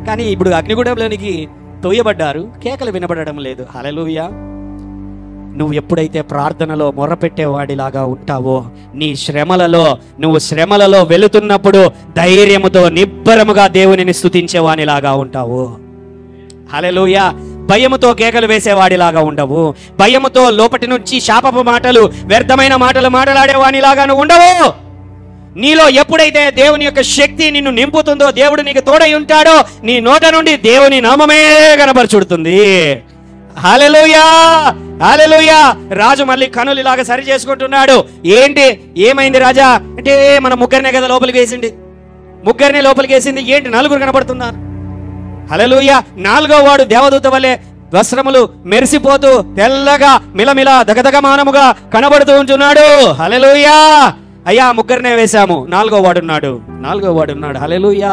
కానీ ఇప్పుడు అగ్నిగుండంలోనికి తోయబడ్డారు, కేకలు వినపడడం లేదు. హల్లెలూయా. నువ్వు ఎప్పుడైతే ప్రార్థనలో మొర్రపెట్టేవాడిలాగా ఉంటావో, నువ్వు శ్రమలలో వెళుతున్నప్పుడు ధైర్యముతో నిబ్బరముగా దేవునిని స్తుతించేవానిలాగా ఉంటావు. హల్లెలూయా. భయముతో కేకలు వేసేవాడిలాగా ఉండవు. భయముతో లోపటి నుంచి శాపపు మాటలు, వ్యర్థమైన మాటలు మాట్లాడేవానిలాగా నువ్వు ఉండవు. నీలో ఎప్పుడైతే దేవుని యొక్క శక్తి నిన్ను నింపుతుందో, దేవుడు నీకు తోడై ఉంటాడో, నీ నోట నుండి దేవుని నామమే కనబరచుడుతుంది. హల్లెలూయా. హల్లెలూయా. రాజు మళ్ళీ కనులు ఇలాగా సరి చేసుకుంటున్నాడు. ఏమైంది రాజా అంటే, మన ముగ్గురినే కదా లోపలికి వేసింది, ముగ్గురినే లోపలికి వేసింది, ఏంటి 4 కనబడుతున్నారు? హల్లెలూయా. 4వ వాడు దేవదూత వలె వస్త్రములు మెరిసిపోతూ తెల్లగా మిలమిల దగదగమానముగా కనబడుతూ ఉంటున్నాడు. హల్లెలూయా. అయ్యా ముగ్గురినే వేశాము, 4వ వాడు ఉన్నాడు. హల్లెలూయా.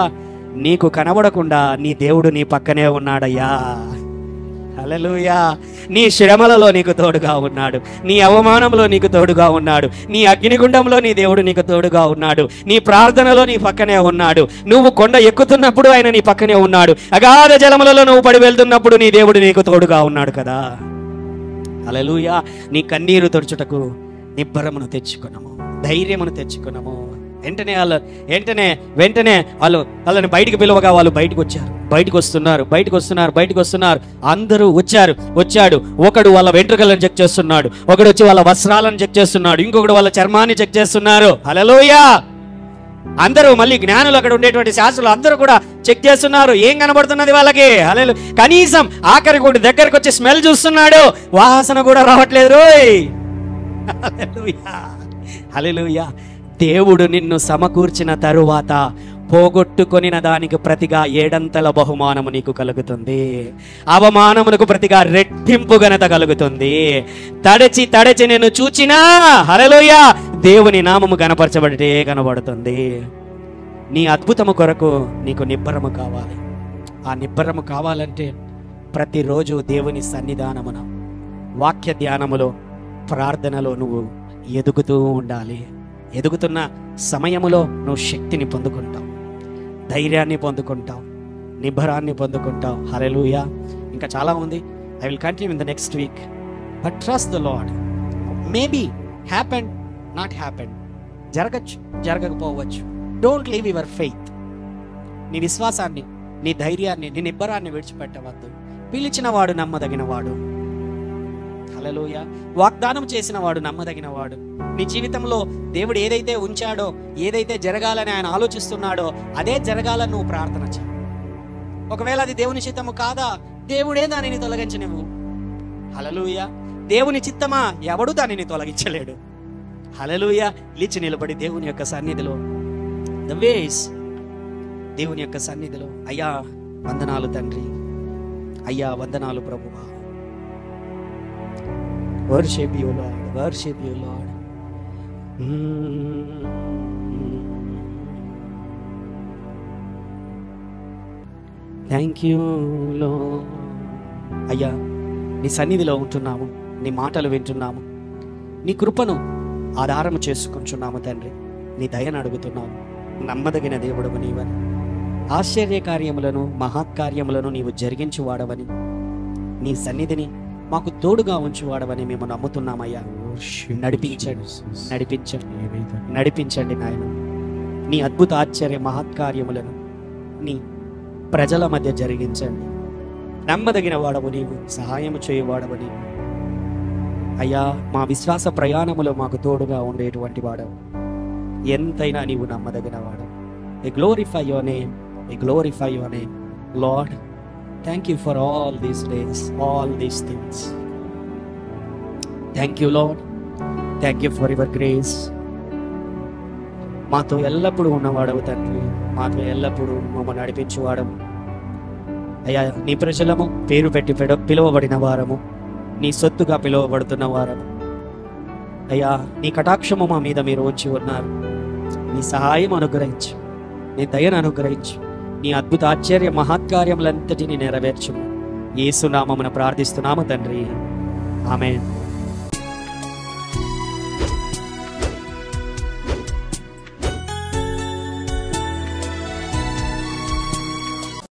నీకు కనబడకుండా నీ దేవుడు నీ పక్కనే ఉన్నాడయ్యా. హల్లెలూయా. నీ శ్రమలలో నీకు తోడుగా ఉన్నాడు, నీ అవమానంలో నీకు తోడుగా ఉన్నాడు, నీ అగ్నిగుండంలో నీ దేవుడు నీకు తోడుగా ఉన్నాడు, నీ ప్రార్థనలో నీ పక్కనే ఉన్నాడు, నువ్వు కొండ ఎక్కుతున్నప్పుడు ఆయన నీ పక్కనే ఉన్నాడు, అగాధ జలములలో నువ్వు పడి వెళ్తున్నప్పుడు నీ దేవుడు నీకు తోడుగా ఉన్నాడు కదా. హల్లెలూయా. నీ కన్నీరు తుడుచుటకు నిబ్బరమును తెచ్చుకున్నాము, ధైర్యమును తెచ్చుకున్నాము. వెంటనే వాళ్ళు వాళ్ళని బయటికి పిలవగా వాళ్ళు బయటకు వస్తున్నారు. అందరూ వచ్చాడు. ఒకడు వాళ్ళ వెంట్రుకలను చెక్ చేస్తున్నాడు, ఒకడు వచ్చి వాళ్ళ వస్త్రాలను చెక్ చేస్తున్నాడు, ఇంకొకడు వాళ్ళ చర్మాన్ని చెక్ చేస్తున్నారు. హల్లెలూయా. అందరూ మళ్ళీ జ్ఞానులు, అక్కడ ఉండేటువంటి శాస్త్రులు అందరూ కూడా చెక్ చేస్తున్నారు, ఏం కనబడుతున్నది వాళ్ళకి. హల్లెలూయా. కనీసం ఆఖరికి ఒకటి దగ్గరకు వచ్చి స్మెల్ చూస్తున్నాడు, వాసన కూడా రావట్లేదు రోయ్. హల్లెలూయా. హల్లెలూయా. దేవుడు నిన్ను సమకూర్చిన తరువాత పోగొట్టుకొనిన దానికి ప్రతిగా 7 బహుమానము నీకు కలుగుతుంది. అవమానమునకు ప్రతిగా రెట్టింపు ఘనత కలుగుతుంది. తడచి నేను చూచినా, హల్లెలూయా, దేవుని నామము కనబడుతుంది. నీ అద్భుతము కొరకు నీకు నిబ్బరము కావాలి. ఆ నిబ్బరము కావాలంటే ప్రతిరోజు దేవుని సన్నిధానమున, వాక్య ధ్యానములో, ప్రార్థనలో నువ్వు ఎదుగుతూ ఉండాలి. ఎదుగుతున్న సమయములో నువ్వు శక్తిని పొందుకుంటావు, ధైర్యాన్ని పొందుకుంటావు, నిబ్బరాన్ని పొందుకుంటావు. హల్లెలూయా. ఇంకా చాలా ఉంది. I will continue in the next week. But trust the Lord. Maybe happen, not happen. జరగచ్చు, జరగకపోవచ్చు. Don't leave your faith. నీ విశ్వాసాన్ని, నీ ధైర్యాన్ని, నీ నిబ్బరాన్ని విడిచిపెట్టవద్దు. పిలిచిన వాడు నమ్మదగిన వాడు. హల్లెలూయా. వాగ్దానం చేసిన వాడు నమ్మదగిన వాడు. నీ జీవితంలో దేవుడు ఏదైతే ఉంచాడో, ఏదైతే జరగాలని ఆయన ఆలోచిస్తున్నాడో అదే జరగాలని నువ్వు ప్రార్థన చేయి. ఒకవేళ అది దేవుని చిత్తము కాదా, దేవుడే దానిని తొలగించనివ్వు. హల్లెలూయా. దేవుని చిత్తమా, ఎవడు దానిని తొలగించలేడు. హల్లెలూయా. లేచి నిలబడి దేవుని యొక్క సన్నిధిలో, ద వేస్, దేవుని యొక్క సన్నిధిలో, అయ్యా వందనాలు తండ్రి, అయ్యా వందనాలు ప్రభువా. Worship you lord, worship you lord. Thank you lord. అయ్యా నీ సన్నిధిలో ఉంటున్నాము, నీ మాటలు వింటున్నాము, నీ కృపను ఆధారము చేసుకుంటున్నాము తండ్రి. నీ దయను అడుగుతున్నాము. నమ్మదగిన దేవుడవు నీవని, ఆశ్చర్యకార్యములను మహత్కార్యములను నీవు జరిగించువాడవని, నీ సన్నిధిని మాకు తోడుగా ఉంచువాడవని మేము నమ్ముతున్నామయ్యా. నడిపించండి, నడిపించండి, నడిపించండి నాయన. నీ అద్భుత ఆశ్చర్య మహత్కార్యములను నీ ప్రజల మధ్య జరిగించండి. నమ్మదగిన వాడవు నీవు, సహాయము చేయవాడవు నీవు అయ్యా. మా విశ్వాస ప్రయాణములో మాకు తోడుగా ఉండేటువంటి వాడవు. ఎంతైనా నీవు నమ్మదగిన వాడవు. We glorify your name, we glorify your name, Lord. Thank you for all these days, all these things. Thank you Lord, thank you for your grace. మాతో ఎల్లప్పుడూ ఉన్నవాడవు తండ్రి, మాతో ఎల్లప్పుడూ మమ్మల్ని నడిపించువాడము అయ్యా. నీ ప్రజలము, పేరు పెట్టి పిలువబడిన వారము, నీ సొత్తుగా పిలువబడుతున్న వారము అయ్యా. నీ కటాక్షము మా మీద మీరు వచ్చి ఉన్నారు. నీ సహాయం అనుగ్రహించు, నీ దయను అనుగ్రహించు, నీ అద్భుత ఆశ్చర్య మహత్కార్యములంతటిని నెరవేర్చు. యేసు నామమున ప్రార్థిస్తున్నాము తండ్రి, ఆమేన్.